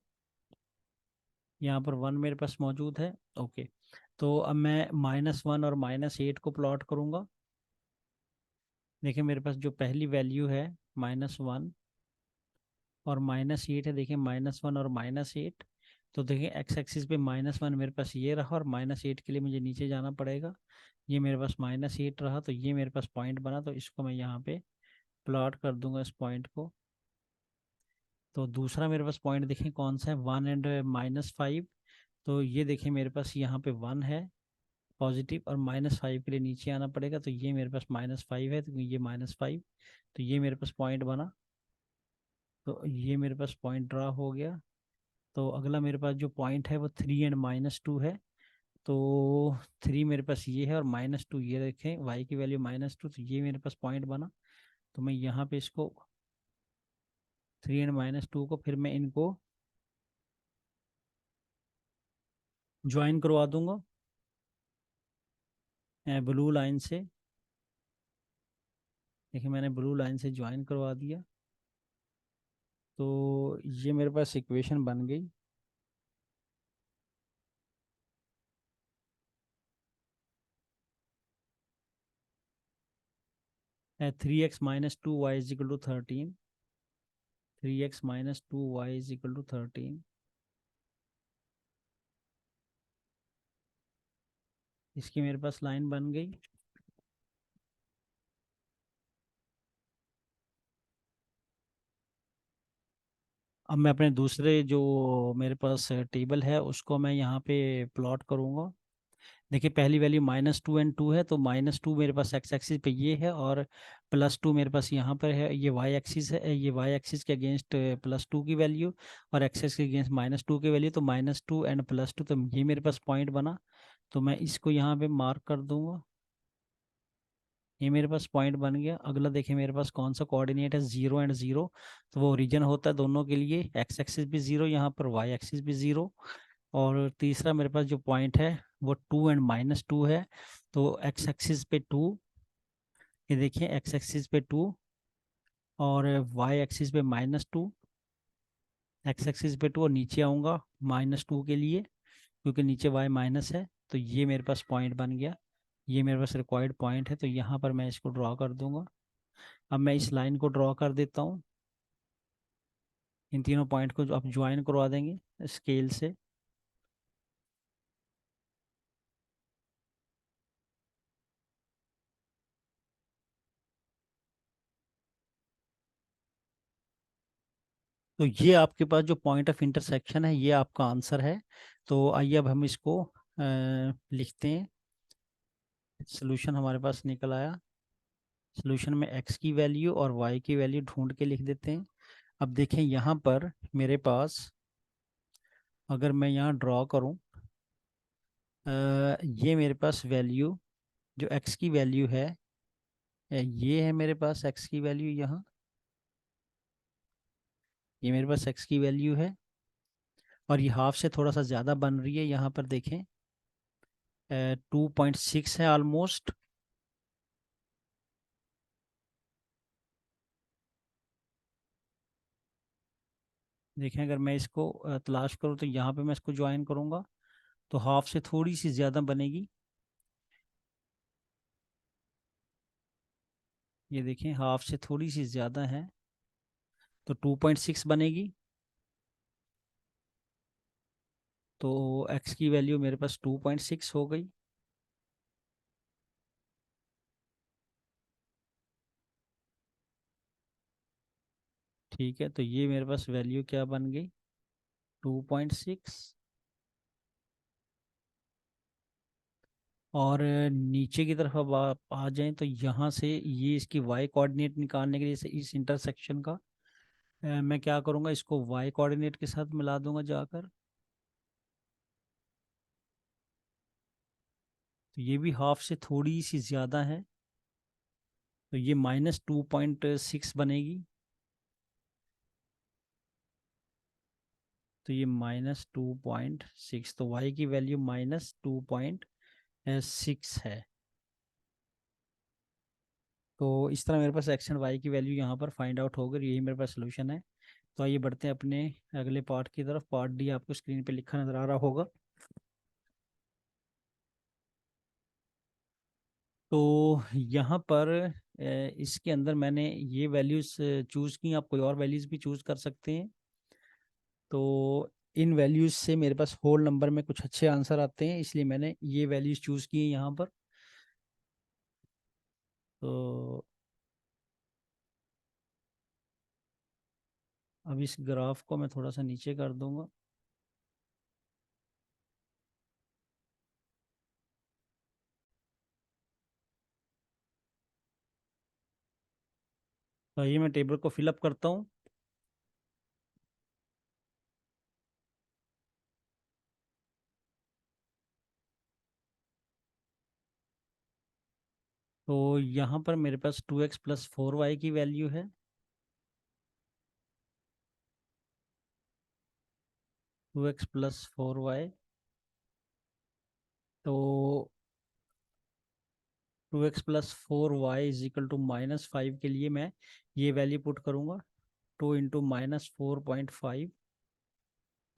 यहाँ पर 1 मेरे पास मौजूद है। ओके, तो अब मैं -1 और -8 को प्लॉट करूँगा। देखिए मेरे पास जो पहली वैल्यू है -1 और -8 है, देखिए -1 और -8। तो देखिए एक्स एक्सिस पे -1 मेरे पास ये रहा, और -8 के लिए मुझे नीचे जाना पड़ेगा। ये मेरे पास -8 रहा, तो ये मेरे पास पॉइंट बना, तो इसको मैं यहाँ पे प्लॉट कर दूंगा इस पॉइंट को। तो दूसरा मेरे पास पॉइंट देखें कौन सा है, 1 एंड -5। तो ये देखिए मेरे पास यहाँ पे 1 है पॉजिटिव, और -5 के लिए नीचे आना पड़ेगा, तो ये मेरे पास -5 है, तो ये -5। तो ये मेरे पास पॉइंट बना, तो ये मेरे पास पॉइंट ड्रा हो गया। तो अगला मेरे पास जो पॉइंट है वो 3 एंड -2 है। तो 3 मेरे पास ये है, और -2 ये देखें, y की वैल्यू -2, तो ये मेरे पास पॉइंट बना। तो मैं यहाँ पे इसको 3 एंड -2 को फिर मैं इनको ज्वाइन करवा दूंगा ब्लू लाइन से। देखिए मैंने ब्लू लाइन से ज्वाइन करवा दिया, तो ये मेरे पास इक्वेशन बन गई। है 3x - 2y = 13। 3x - 2y = 13। इसकी मेरे पास लाइन बन गई। अब मैं अपने दूसरे जो मेरे पास टेबल है उसको मैं यहाँ पे प्लॉट करूँगा। देखिए पहली वैल्यू -2 एंड 2 है, तो -2 मेरे पास एक्स एक्सिस पे ये है, और +2 मेरे पास यहाँ पर है, ये वाई एक्सिस है, ये वाई एक्सिस के अगेंस्ट +2 की वैल्यू, और एक्सिस के अगेंस्ट -2 की वैल्यू, तो -2 एंड +2, तो ये मेरे पास पॉइंट बना। तो मैं इसको यहाँ पे मार्क कर दूंगा, ये मेरे पास पॉइंट बन गया। अगला देखिए मेरे पास कौन सा कोऑर्डिनेट है, 0 एंड 0। तो वो ओरिजिन होता है दोनों के लिए, एक्स एक्सिस भी 0, यहाँ पर वाई एक्सिस भी 0। और तीसरा मेरे पास जो पॉइंट है वो 2 एंड -2 है। तो एक्स एक्सिस पे 2, ये देखिए एक्स एक्सिस पे 2, और वाई एक्सिस पे -2। एक्स एक्सिस पे 2, और नीचे आऊँगा -2 के लिए, क्योंकि नीचे वाई माइनस है। तो ये मेरे पास पॉइंट बन गया, ये मेरे पास रिक्वायर्ड पॉइंट है, तो यहाँ पर मैं इसको ड्रॉ कर दूंगा। अब मैं इस लाइन को ड्रॉ कर देता हूँ, इन तीनों पॉइंट को जो आप ज्वाइन करवा देंगे स्केल से। तो ये आपके पास जो पॉइंट ऑफ इंटरसेक्शन है, ये आपका आंसर है। तो आइए अब हम इसको लिखते हैं। सोल्यूशन हमारे पास निकल आया। सोल्यूशन में एक्स की वैल्यू और वाई की वैल्यू ढूंढ के लिख देते हैं। अब देखें यहाँ पर मेरे पास, अगर मैं यहाँ ड्रॉ करूँ, ये मेरे पास वैल्यू जो एक्स की वैल्यू है, ये है मेरे पास एक्स की वैल्यू यहाँ, ये मेरे पास एक्स की वैल्यू है, और ये हाफ से थोड़ा सा ज़्यादा बन रही है, यहाँ पर देखें 2.6 है ऑलमोस्ट। देखें अगर मैं इसको तलाश करूँ, तो यहाँ पे मैं इसको ज्वाइन करूँगा, तो हाफ से थोड़ी सी ज़्यादा बनेगी। ये देखें हाफ से थोड़ी सी ज़्यादा है, तो 2.6 बनेगी। तो एक्स की वैल्यू मेरे पास 2.6 हो गई। ठीक है, तो ये मेरे पास वैल्यू क्या बन गई, 2.6। और नीचे की तरफ अब आप आ जाएं, तो यहाँ से ये इसकी वाई कोऑर्डिनेट निकालने के लिए इस इंटरसेक्शन का मैं क्या करूँगा, इसको वाई कोऑर्डिनेट के साथ मिला दूंगा जाकर। तो ये भी हाफ से थोड़ी सी ज़्यादा है, तो ये -2.6 बनेगी। तो ये -2.6, तो y की वैल्यू -2.6 है। तो इस तरह मेरे पास x एंड y की वैल्यू यहाँ पर फाइंड आउट हो गई। यही मेरे पास सोल्यूशन है। तो आइए बढ़ते हैं अपने अगले पार्ट की तरफ। पार्ट डी आपको स्क्रीन पे लिखा नजर आ रहा होगा। तो यहाँ पर इसके अंदर मैंने ये वैल्यूज चूज़ की। आप कोई और वैल्यूज भी चूज़ कर सकते हैं। तो इन वैल्यूज से मेरे पास होल नंबर में कुछ अच्छे आंसर आते हैं, इसलिए मैंने ये वैल्यूज चूज़ की है यहाँ पर। तो अब इस ग्राफ को मैं थोड़ा सा नीचे कर दूंगा। तो ये मैं टेबल को फिलअप करता हूँ। तो यहाँ पर मेरे पास 2x + 4y की वैल्यू है। 2x + 4y। तो 2x + 4y = -5 के लिए मैं ये वैल्यू पुट करूँगा। 2 × -4.5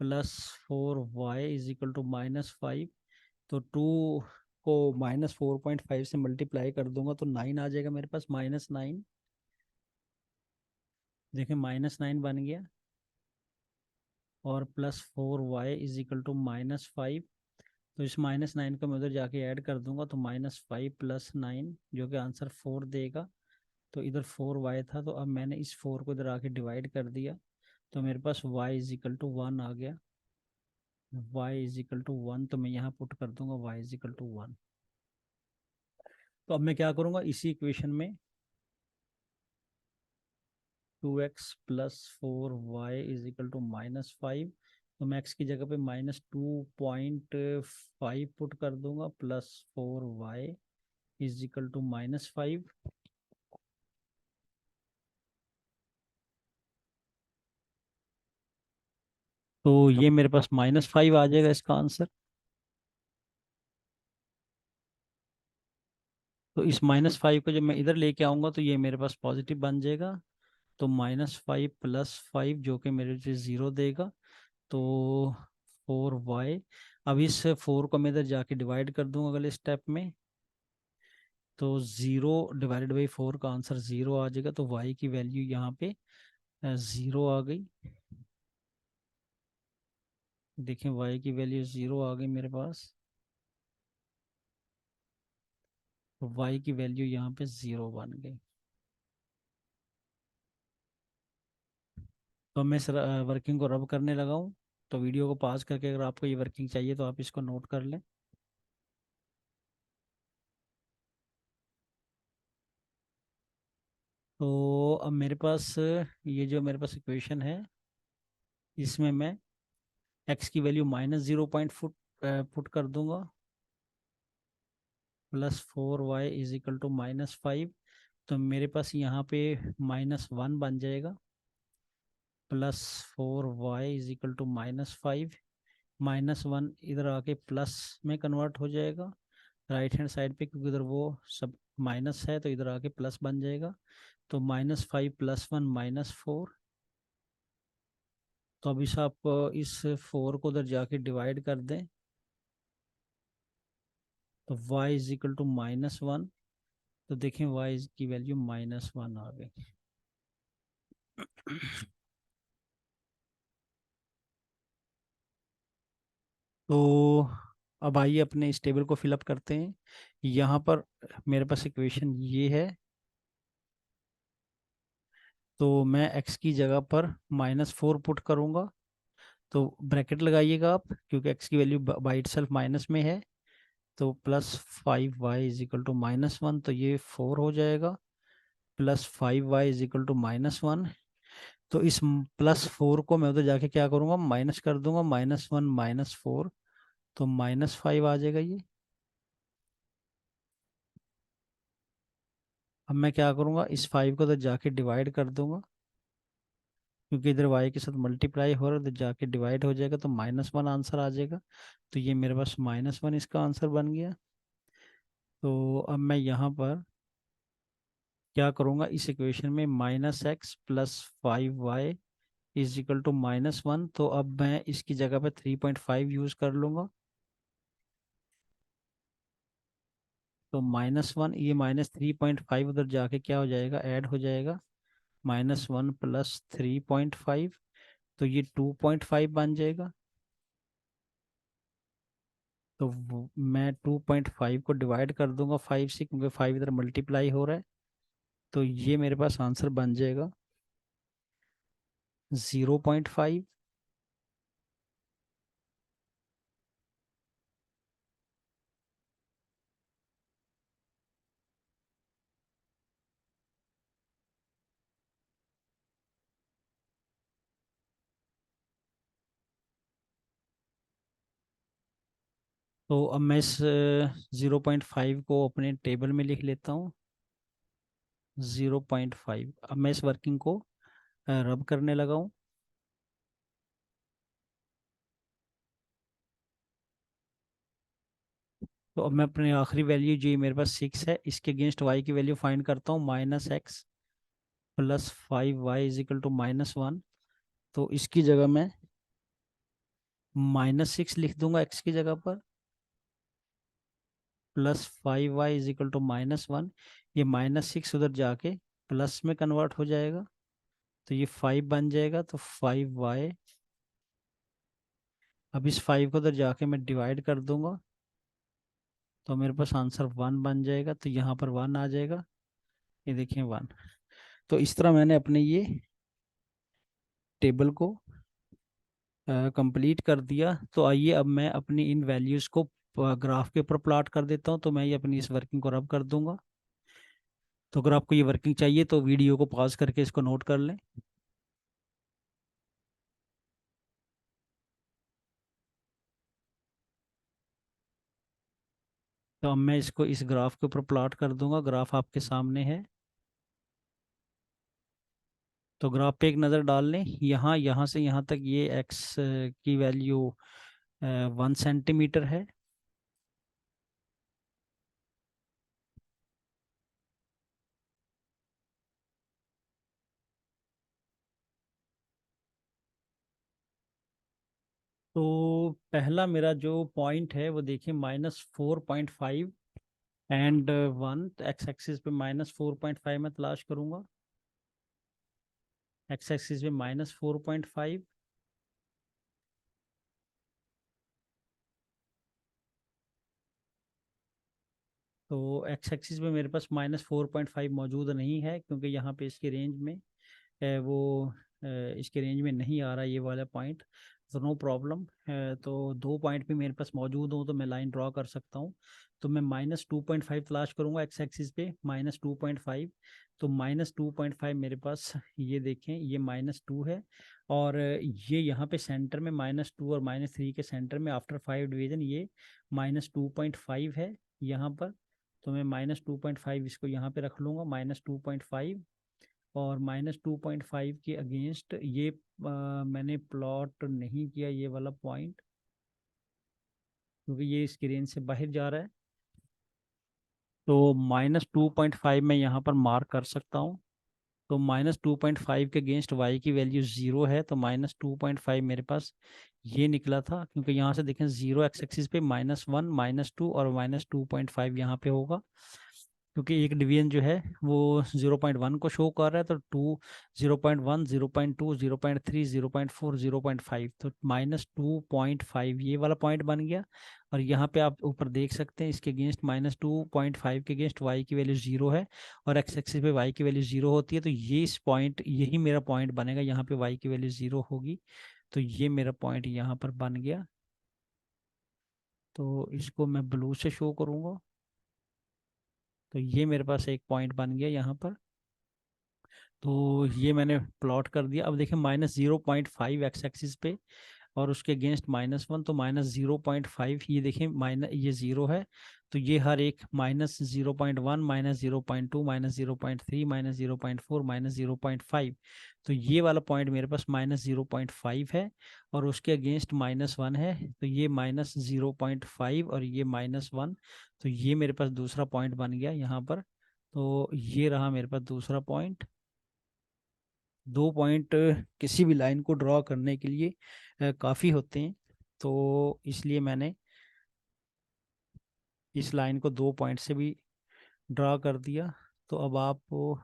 +4y = -5। तो 2 को -4.5 से मल्टीप्लाई कर दूंगा तो 9 आ जाएगा मेरे पास, -9। देखें -9 बन गया। और +4y = -5। तो इस -9 को मैं उधर जाके ऐड कर दूंगा तो -5 + 9 जो कि आंसर 4 देगा। तो इधर 4y था, तो अब मैंने इस 4 को इधर आके डिवाइड कर दिया। तो मेरे पास y = 1 आ गया। y = 1, तो मैं यहाँ पुट कर दूंगा y = 1। तो अब मैं क्या करूँगा, इसी इक्वेशन में 2x + 4y = -5। तो मैं x की जगह पे -2.5 पुट कर दूंगा, +4y = -5। तो ये मेरे पास -5 आ जाएगा इसका आंसर। तो इस -5 को जब मैं इधर लेके आऊंगा तो ये मेरे पास पॉजिटिव बन जाएगा। तो -5 + 5 जो कि मेरे लिए 0 देगा। तो 4y। अब इस 4 को मैं इधर जाके डिवाइड कर दूंगा अगले स्टेप में। तो 0/4 का आंसर 0 आ जाएगा। तो y की वैल्यू यहाँ पे 0 आ गई। देखें y की वैल्यू 0 आ गई मेरे पास। तो y की वैल्यू यहाँ पे 0 बन गई। तो मैं सर वर्किंग को रब करने लगा हूँ। तो वीडियो को पॉज करके अगर आपको ये वर्किंग चाहिए तो आप इसको नोट कर लें। तो अब मेरे पास ये जो मेरे पास इक्वेशन है, इसमें मैं x की वैल्यू -0 पुट कर दूंगा, +4y = -5। तो मेरे पास यहाँ पे -1 बन जाएगा। +4y = -5। -1 इधर आके प्लस में कन्वर्ट हो जाएगा राइट हैंड साइड पे, क्योंकि इधर वो सब माइनस है तो इधर आके प्लस बन जाएगा। तो -5 + 1 -4। तो अब इस आप इस 4 को उधर जाके डिवाइड कर दें। तो y = -1। तो देखें y की वैल्यू -1 आ गई। तो अब आइए अपने इस टेबल को फिलअप करते हैं। यहाँ पर मेरे पास इक्वेशन ये है। तो मैं x की जगह पर -4 पुट करूँगा। तो ब्रैकेट लगाइएगा आप, क्योंकि x की वैल्यू बाई इटसेल्फ माइनस में है। तो +5y = -1, तो ये 4 हो जाएगा। +5y = -1। तो इस +4 को मैं उधर जाके क्या करूँगा, माइनस कर दूंगा। -1 -4, तो -5 आ जाएगा ये। अब मैं क्या करूँगा, इस 5 को तो जाके डिवाइड कर दूंगा, क्योंकि इधर y के साथ मल्टीप्लाई हो रहा है तो जाके डिवाइड हो जाएगा, तो -1 आंसर आ जाएगा। तो ये मेरे पास -1 इसका आंसर बन गया। तो अब मैं यहाँ पर क्या करूँगा, इस इक्वेशन में -x + 5y is equal to -1, तो अब मैं इसकी जगह पे 3.5 यूज़ कर लूँगा। तो -1, ये -3.5 उधर जाके क्या हो जाएगा, ऐड हो जाएगा, -1 + 3.5, तो ये 2.5 बन जाएगा। तो मैं 2.5 को डिवाइड कर दूंगा 5 से, क्योंकि 5 इधर मल्टीप्लाई हो रहा है। तो ये मेरे पास आंसर बन जाएगा 0.5। तो अब मैं इस 0.5 को अपने टेबल में लिख लेता हूँ। 0.5, अब मैं इस वर्किंग को रब करने लगा हूँ। तो अब मैं अपने आखिरी वैल्यू जो ये मेरे पास 6 है, इसके अगेंस्ट y की वैल्यू फाइंड करता हूँ, -x + 5y is equal to -1। तो इसकी जगह मैं -6 लिख दूंगा x की जगह पर, +5y इज इक्वल टू -1। ये -6 उधर जाके प्लस में कन्वर्ट हो जाएगा, तो ये 5 बन जाएगा, तो 5y। अब इस 5 को उधर जाके मैं डिवाइड कर दूंगा, तो मेरे पास आंसर 1 बन जाएगा, तो यहाँ पर 1 आ जाएगा, ये देखिए 1। तो इस तरह मैंने अपने ये टेबल को कंप्लीट कर दिया। तो आइए अब मैं अपनी इन वैल्यूज़ को ग्राफ के ऊपर प्लॉट कर देता हूँ। तो मैं ये अपनी इस वर्किंग को रब कर दूंगा। तो अगर आपको ये वर्किंग चाहिए तो वीडियो को पॉज करके इसको नोट कर लें। तो अब मैं इसको इस ग्राफ के ऊपर प्लॉट कर दूंगा। ग्राफ आपके सामने है, तो ग्राफ पे एक नज़र डाल लें। यहाँ यहाँ से यहाँ तक ये एक्स की वैल्यू 1 सेंटीमीटर है। तो पहला मेरा जो पॉइंट है वो देखिए -4.5 एंड 1, एक्स एक्सिस पे -4.5 मैं तलाश करूंगा। एक्स एक्सिस पे -4.5, तो एक्स एक्सिस पे मेरे पास -4.5 मौजूद नहीं है, क्योंकि यहाँ पे इसकी रेंज में वो इसके रेंज में नहीं आ रहा ये वाला पॉइंट। तो नो प्रॉब्लम। तो दो पॉइंट भी मेरे पास मौजूद हो तो मैं लाइन ड्रॉ कर सकता हूँ। तो मैं -2.5 तलाश करूँगा एक्स एक्सिस पे, -2.5। तो -2.5 मेरे पास ये देखें, ये -2 है, और ये यहाँ पे सेंटर में -2 और -3 के सेंटर में आफ्टर 5 डिवीजन ये -2.5 है यहाँ पर। तो मैं -2.5 इसको यहाँ पे रख लूँगा, -2.5। और -2.5 के अगेंस्ट ये मैंने प्लॉट नहीं किया ये वाला पॉइंट, क्योंकि ये इसकी रेंज से बाहर जा रहा है। तो -2.5 मैं यहाँ पर मार्क कर सकता हूँ। तो -2.5 के अगेंस्ट y की वैल्यू 0 है, तो -2.5 मेरे पास ये निकला था, क्योंकि यहाँ से देखें 0 एक्स एक्सिस पे -1 -2 और -2.5 यहाँ पे होगा, क्योंकि एक डिवीजन जो है वो 0.1 को शो कर रहा है। तो 2, 0.1, 0.2, 0.3, 0.4, 0.5, तो -2.5 ये वाला पॉइंट बन गया। और यहाँ पे आप ऊपर देख सकते हैं इसके अगेंस्ट -2.5 के अगेंस्ट वाई की वैल्यू 0 है, और एक्स एक्सिस पे वाई की वैल्यू 0 होती है। तो ये इस पॉइंट, यही मेरा पॉइंट बनेगा, यहाँ पे वाई की वैल्यू 0 होगी। तो ये मेरा पॉइंट यहाँ पर बन गया। तो इसको मैं ब्लू से शो करूँगा। तो ये मेरे पास एक पॉइंट बन गया यहाँ पर। तो ये मैंने प्लॉट कर दिया। अब देखिए -0.5 एक्स एक्सिस पे और उसके अगेंस्ट -1, तो -0.5, ये देखें माइनस, ये 0 है, तो ये हर एक -0.1, -0.2, -0.3, -0.4, -0.5, तो ये वाला पॉइंट मेरे पास -0.5 है, और उसके अगेंस्ट -1 है, तो ये -0.5 और ये -1, तो ये मेरे पास दूसरा पॉइंट बन गया यहाँ पर। तो ये रहा मेरे पास दूसरा पॉइंट। दो पॉइंट किसी भी लाइन को ड्रॉ करने के लिए काफ़ी होते हैं, तो इसलिए मैंने इस लाइन को दो पॉइंट से भी ड्रा कर दिया। तो अब आप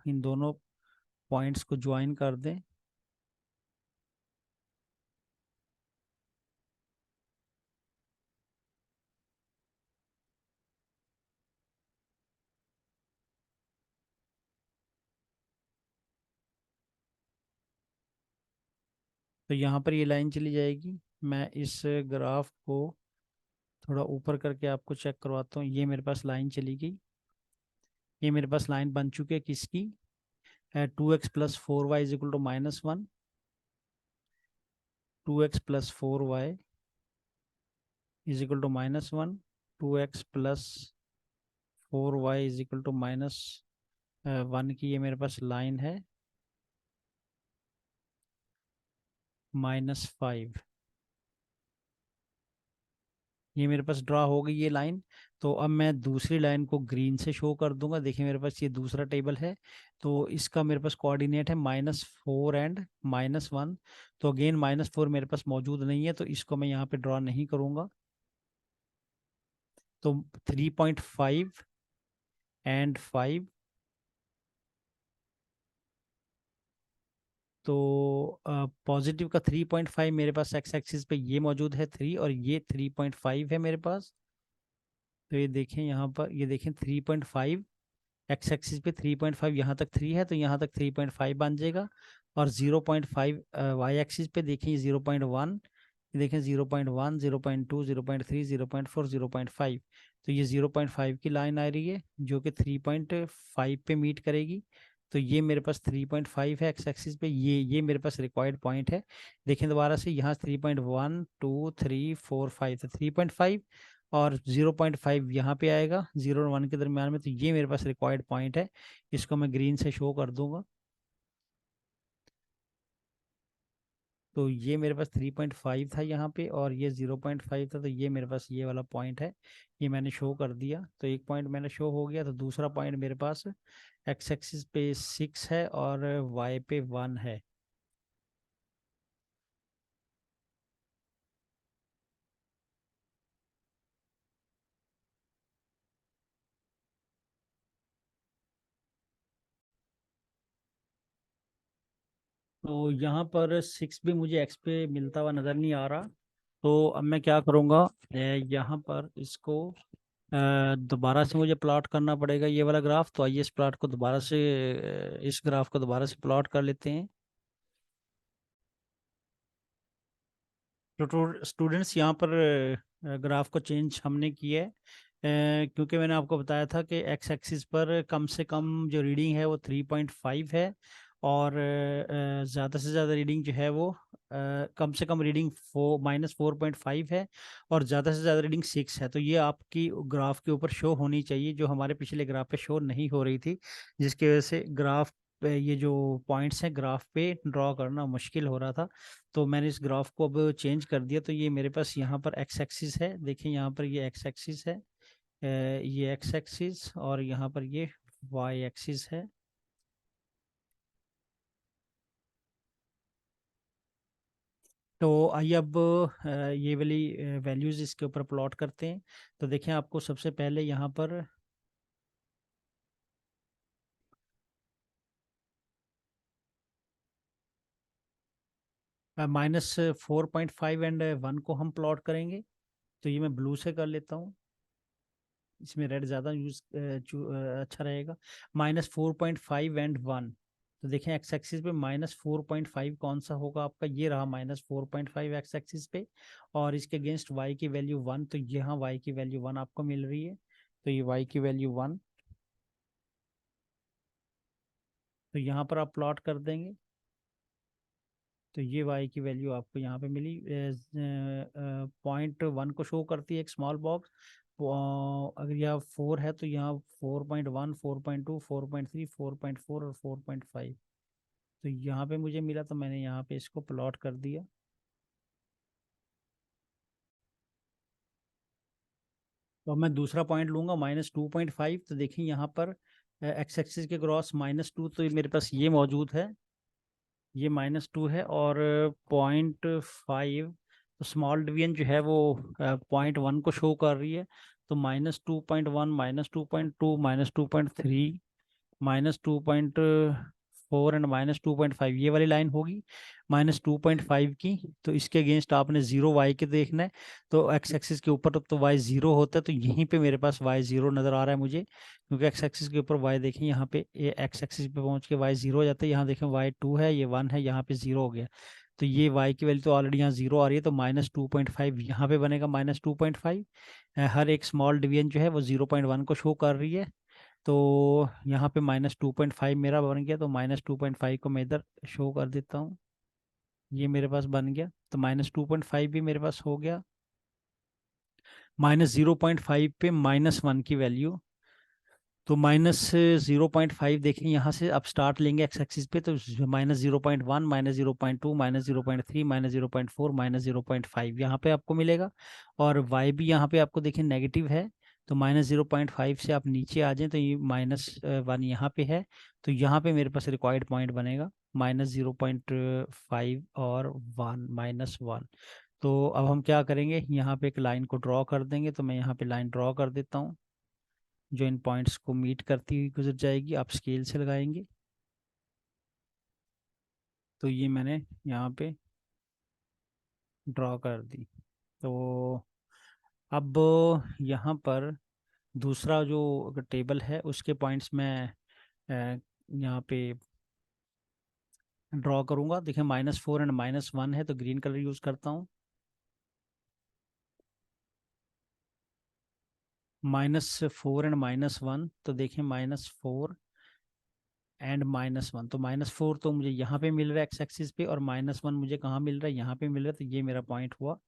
इन दोनों पॉइंट्स को ज्वाइन कर दें। तो यहाँ पर ये लाइन चली जाएगी। मैं इस ग्राफ को थोड़ा ऊपर करके आपको चेक करवाता हूँ। ये मेरे पास लाइन चली गई, ये मेरे पास लाइन बन चुकी है किसकी, 2x+4y is equal to -1, 2x+4y is equal to -1, 2x+4y is equal to -1 की ये मेरे पास लाइन है, -5। ये मेरे पास ड्रा हो गई ये लाइन। तो अब मैं दूसरी लाइन को ग्रीन से शो कर दूंगा। देखिए मेरे पास ये दूसरा टेबल है, तो इसका मेरे पास कोऑर्डिनेट है -4 एंड -1। तो अगेन -4 मेरे पास मौजूद नहीं है, तो इसको मैं यहाँ पे ड्रॉ नहीं करूँगा। तो 3.5 एंड 5, तो पॉजिटिव का 3.5 मेरे पास एक्स एक्सिस पे ये मौजूद है 3, और ये 3.5 है मेरे पास। तो ये देखें यहाँ पर, ये देखें 3.5 एक्स एक्सिस पे, 3.5 यहाँ तक 3 है, तो यहाँ तक 3.5 बन जाएगा। और 0.5 वाई एक्सिस पे देखिए 0.1, देखें 0.1, 0.2, 0.3, 0.4, 0.5, तो ये 0.5 की लाइन आ रही है जो कि 3.5 पे मीट करेगी। तो ये मेरे पास 3.5 है एक्स एक्सिस पे, ये मेरे पास रिक्वायर्ड पॉइंट है। देखें दोबारा से, यहाँ 3.1, 2, 3, 4, 5, तो 3.5 और 0.5 यहाँ पे आएगा 0 और 1 के दरमियान में, तो ये मेरे पास रिक्वायर्ड पॉइंट है। इसको मैं ग्रीन से शो कर दूंगा। तो ये मेरे पास 3.5 था यहाँ पे, और ये 0.5 था, तो ये मेरे पास ये वाला पॉइंट है, ये मैंने शो कर दिया। तो एक पॉइंट मैंने शो हो गया। तो दूसरा पॉइंट मेरे पास एक्स एक्सिस पे 6 है और वाई पे 1 है। तो यहाँ पर 6 भी मुझे एक्स पे मिलता हुआ नज़र नहीं आ रहा। तो अब मैं क्या करूँगा, यहाँ पर इसको दोबारा से मुझे प्लॉट करना पड़ेगा ये वाला ग्राफ। तो आइए इस प्लॉट को दोबारा से, इस ग्राफ को दोबारा से प्लॉट कर लेते हैं। तो स्टूडेंट्स यहाँ पर ग्राफ को चेंज हमने किया है, क्योंकि मैंने आपको बताया था कि एक्स एक्सिस पर कम से कम जो रीडिंग है वो 3.5 है, और ज़्यादा से ज़्यादा रीडिंग जो है वो कम से कम रीडिंग -4.5 है, और ज़्यादा से ज़्यादा रीडिंग 6 है। तो ये आपकी ग्राफ के ऊपर शो होनी चाहिए, जो हमारे पिछले ग्राफ पे शो नहीं हो रही थी, जिसकी वजह से ग्राफ पे ये जो पॉइंट्स हैं ग्राफ पे ड्रॉ करना मुश्किल हो रहा था। तो मैंने इस ग्राफ को अब चेंज कर दिया। तो ये मेरे पास यहाँ पर एक्स एक्सिस है, देखिए यहाँ पर ये एक्स एक्सिस है, ये एक्स एक्सिस, और यहाँ पर ये वाई एक्सिस है। तो आइए अब ये वाली वैल्यूज इसके ऊपर प्लॉट करते हैं। तो देखें, आपको सबसे पहले यहाँ पर -4.5 एंड 1 को हम प्लॉट करेंगे। तो ये मैं ब्लू से कर लेता हूँ, इसमें रेड ज़्यादा अच्छा रहेगा। -4.5 एंड 1, तो देखें एक्स एक्सिस पे -4.5 कौन सा होगा आपका, ये रहा -4.5 एक्स एक्सिस पे, और इसके अगेंस्ट वाई की वैल्यू 1, तो यहाँ वाई की वैल्यू 1 आपको मिल रही है। तो ये वाई की वैल्यू 1, तो यहाँ पर आप प्लॉट कर देंगे। तो ये y की वैल्यू आपको यहाँ पे मिली। 0.1 को शो करती है एक स्मॉल बॉक्स। अगर यहाँ 4 है तो यहाँ 4.1, 4.2, 4.3, 4.4 और 4.5। तो यहाँ पे मुझे मिला, तो मैंने यहाँ पे इसको प्लॉट कर दिया। तो अब मैं दूसरा पॉइंट लूंगा -2.5। तो देखिए यहाँ पर एक्स एक्सिस के क्रॉस -2, तो मेरे पास ये मौजूद है, ये -2 है। और 0.5, तो स्मॉल डिवीजन जो है वो 0.1 को शो कर रही है। तो -2.1, -2.2, -2.3, -2.4 एंड -2.5, ये वाली लाइन होगी -2.5 की। तो इसके अगेंस्ट आपने 0 y के देखना है। तो एक्स एक्सिस के ऊपर तो y 0 होता है, तो यहीं पे मेरे पास y 0 नज़र आ रहा है मुझे, क्योंकि एक्स एक्सिस के ऊपर y देखें, यहाँ पे ये एक्स एक्सिस पे पहुंच के y 0 हो जाता है। यहाँ देखें y 2 है, ये 1 है, यहाँ पे 0 हो गया। तो ये y की वैल्यू तो ऑलरेडी यहाँ 0 आ रही है, तो -2.5 यहाँ पे बनेगा। -2.5 हर एक स्मॉल डिवीजन जो है वो 0.1 को शो कर रही है। तो यहाँ पे -2.5 मेरा बन गया। तो -2.5 को मैं इधर शो कर देता हूँ, ये मेरे पास बन गया। तो -2.5 भी मेरे पास हो गया। -0.5 पे -1 की वैल्यू, तो -0.5 देखें यहाँ से अब स्टार्ट लेंगे एक्स एक्सिस पे। तो -0.1, -0.2, -0.3, -0.4, -0.5 यहाँ पे आपको मिलेगा। और वाई भी यहाँ पे आपको देखें नेगेटिव है। तो -0.5 से आप नीचे आ जाएं, तो ये -1 यहाँ पे है। तो यहाँ पे मेरे पास रिक्वायर्ड पॉइंट बनेगा -0.5 और 1, -1। तो अब हम क्या करेंगे, यहाँ पे एक लाइन को ड्रॉ कर देंगे। तो मैं यहाँ पे लाइन ड्रॉ कर देता हूँ, जो इन पॉइंट्स को मीट करती हुई गुजर जाएगी। आप स्केल से लगाएंगे, तो ये मैंने यहाँ पे ड्रॉ कर दी। तो अब यहाँ पर दूसरा जो टेबल है उसके पॉइंट्स मैं यहाँ पे ड्रॉ करूँगा। देखिए -4 एंड -1 है, तो ग्रीन कलर यूज़ करता हूँ। -4 एंड -1, तो देखिए -4 एंड -1। तो -4 तो मुझे यहाँ पे मिल रहा है एक्स एक्सिस पे, और -1 मुझे कहाँ मिल रहा है, यहाँ पे मिल रहा है। तो ये मेरा पॉइंट हुआ।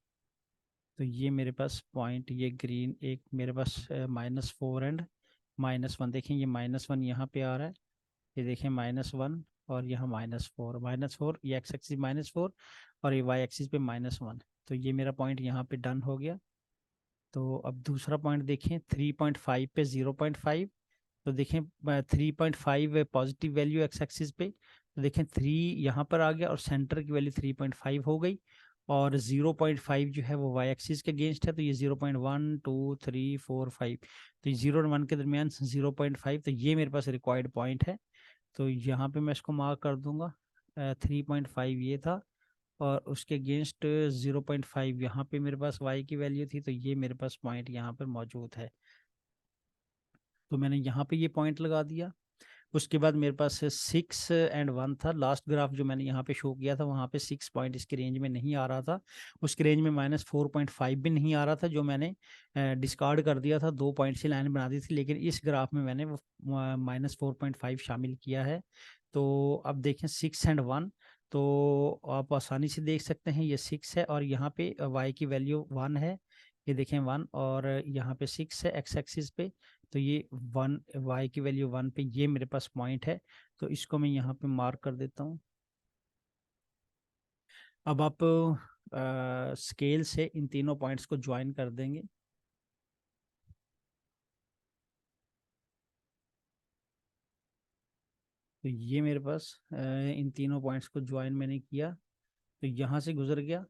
तो ये मेरे पास पॉइंट, ये ग्रीन एक मेरे पास -4 एंड -1। देखें ये -1 यहाँ पे आ रहा है, ये देखें -1, और यहाँ -4, -4, ये एक्स एक्सिस -4, और ये वाई एक्सिस पे -1। तो ये मेरा पॉइंट यहाँ पे डन हो गया। तो अब दूसरा पॉइंट देखें, 3.5 पे 0.5। तो देखें 3.5 पॉजिटिव वैल्यू एक्स एक्सिस पे। तो देखें 3 यहाँ पर आ गया, और सेंटर की वैल्यू 3.5 हो गई। और 0.5 जो है वो वाई एक्सिस के अगेंस्ट है। तो ये 0.1, 2, 3, 4, 5, तो ये 0 और 1 के दरमियान 0.5। तो ये मेरे पास रिक्वायर्ड पॉइंट है। तो यहाँ पे मैं इसको मार्क कर दूंगा। 3.5 ये था, और उसके अगेंस्ट 0.5 यहाँ पे मेरे पास वाई की वैल्यू थी। तो ये मेरे पास पॉइंट यहाँ पर मौजूद है। तो मैंने यहाँ पे ये पॉइंट लगा दिया। उसके बाद मेरे पास 6 एंड 1 था। लास्ट ग्राफ जो मैंने यहाँ पे शो किया था, वहाँ पे 6 पॉइंट इसके रेंज में नहीं आ रहा था। उसके रेंज में -4.5 भी नहीं आ रहा था, जो मैंने डिस्कार्ड कर दिया था। 2 पॉइंट से लाइन बना दी थी, लेकिन इस ग्राफ में मैंने वो -4.5 शामिल किया है। तो अब देखें 6 एंड 1, तो आप आसानी से देख सकते हैं, ये 6 है, और यहाँ पे वाई की वैल्यू 1 है। ये देखें 1, और यहाँ पे 6 है एक्स एक्सिस पे। तो ये 1, वाई की वैल्यू 1 पे, ये मेरे पास पॉइंट है। तो इसको मैं यहाँ पे मार्क कर देता हूँ। अब आप स्केल से इन तीनों पॉइंट्स को ज्वाइन कर देंगे। तो ये मेरे पास इन तीनों पॉइंट्स को ज्वाइन मैंने किया, तो यहाँ से गुजर गया।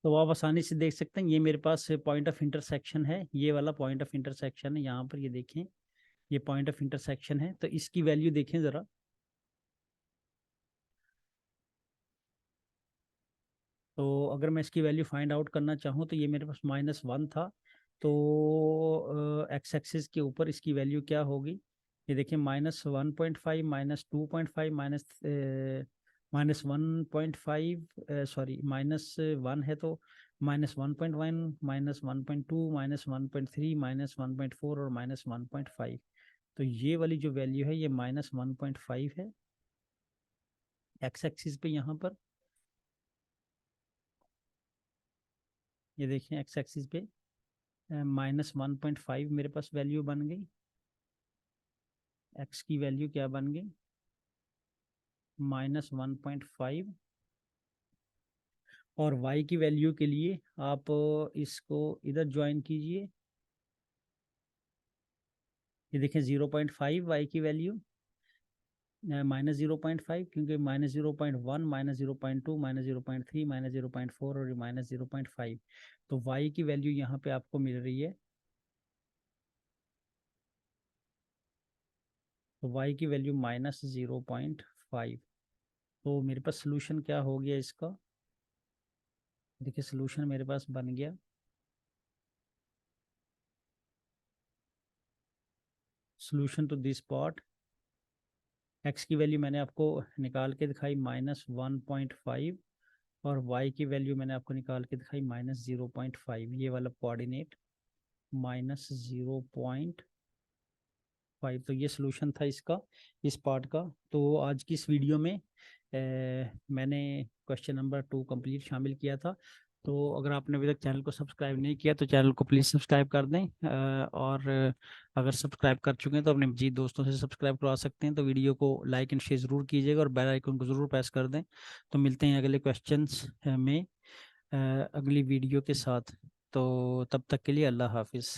तो आप आसानी से देख सकते हैं, ये मेरे पास पॉइंट ऑफ इंटरसेक्शन है। ये वाला पॉइंट ऑफ इंटरसेक्शन है, यहाँ पर ये देखें, ये पॉइंट ऑफ इंटरसेक्शन है। तो इसकी वैल्यू देखें ज़रा। तो अगर मैं इसकी वैल्यू फाइंड आउट करना चाहूँ, तो ये मेरे पास -1 था। तो एक्स एक्सिस के ऊपर इसकी वैल्यू क्या होगी, ये देखिए -1.5, -2.5, -1.5, सॉरी -1 है, तो -1.1, -1.2, -1.3, -1.4 और -1.5। तो ये वाली जो वैल्यू है ये -1.5 है एक्स एक्सिस पे। यहाँ पर ये देखें एक्स एक्सिस पे -1.5 मेरे पास वैल्यू बन गई। एक्स की वैल्यू क्या बन गई? -1.5। और y की वैल्यू के लिए आप इसको इधर ज्वाइन कीजिए। ये देखें 0.5 y की वैल्यू, -0.5, क्योंकि -0.1, -0.2, -0.3, -0.4 और -0.5। तो y की वैल्यू यहाँ पे आपको मिल रही है। तो y की वैल्यू -0.5। तो मेरे पास सोल्यूशन क्या हो गया इसका? देखिए सोल्यूशन मेरे पास बन गया। Solution to this part, x की वैल्यू मैंने आपको निकाल के दिखाई -1.5 और y की वैल्यू मैंने आपको निकाल के दिखाई -0.5। ये वाला कोऑर्डिनेट -0.5। तो ये सोल्यूशन था इसका, इस पार्ट का। तो आज की इस वीडियो में मैंने क्वेश्चन नंबर 2 कंप्लीट शामिल किया था। तो अगर आपने अभी तक चैनल को सब्सक्राइब नहीं किया तो चैनल को प्लीज़ सब्सक्राइब कर दें। और अगर सब्सक्राइब कर चुके हैं तो अपने मजीद दोस्तों से सब्सक्राइब करवा सकते हैं। तो वीडियो को लाइक एंड शेयर ज़रूर कीजिएगा और बेल आइकन को ज़रूर प्रेस कर दें। तो मिलते हैं अगले क्वेश्चंस में अगली वीडियो के साथ। तो तब तक के लिए अल्लाह हाफिज़।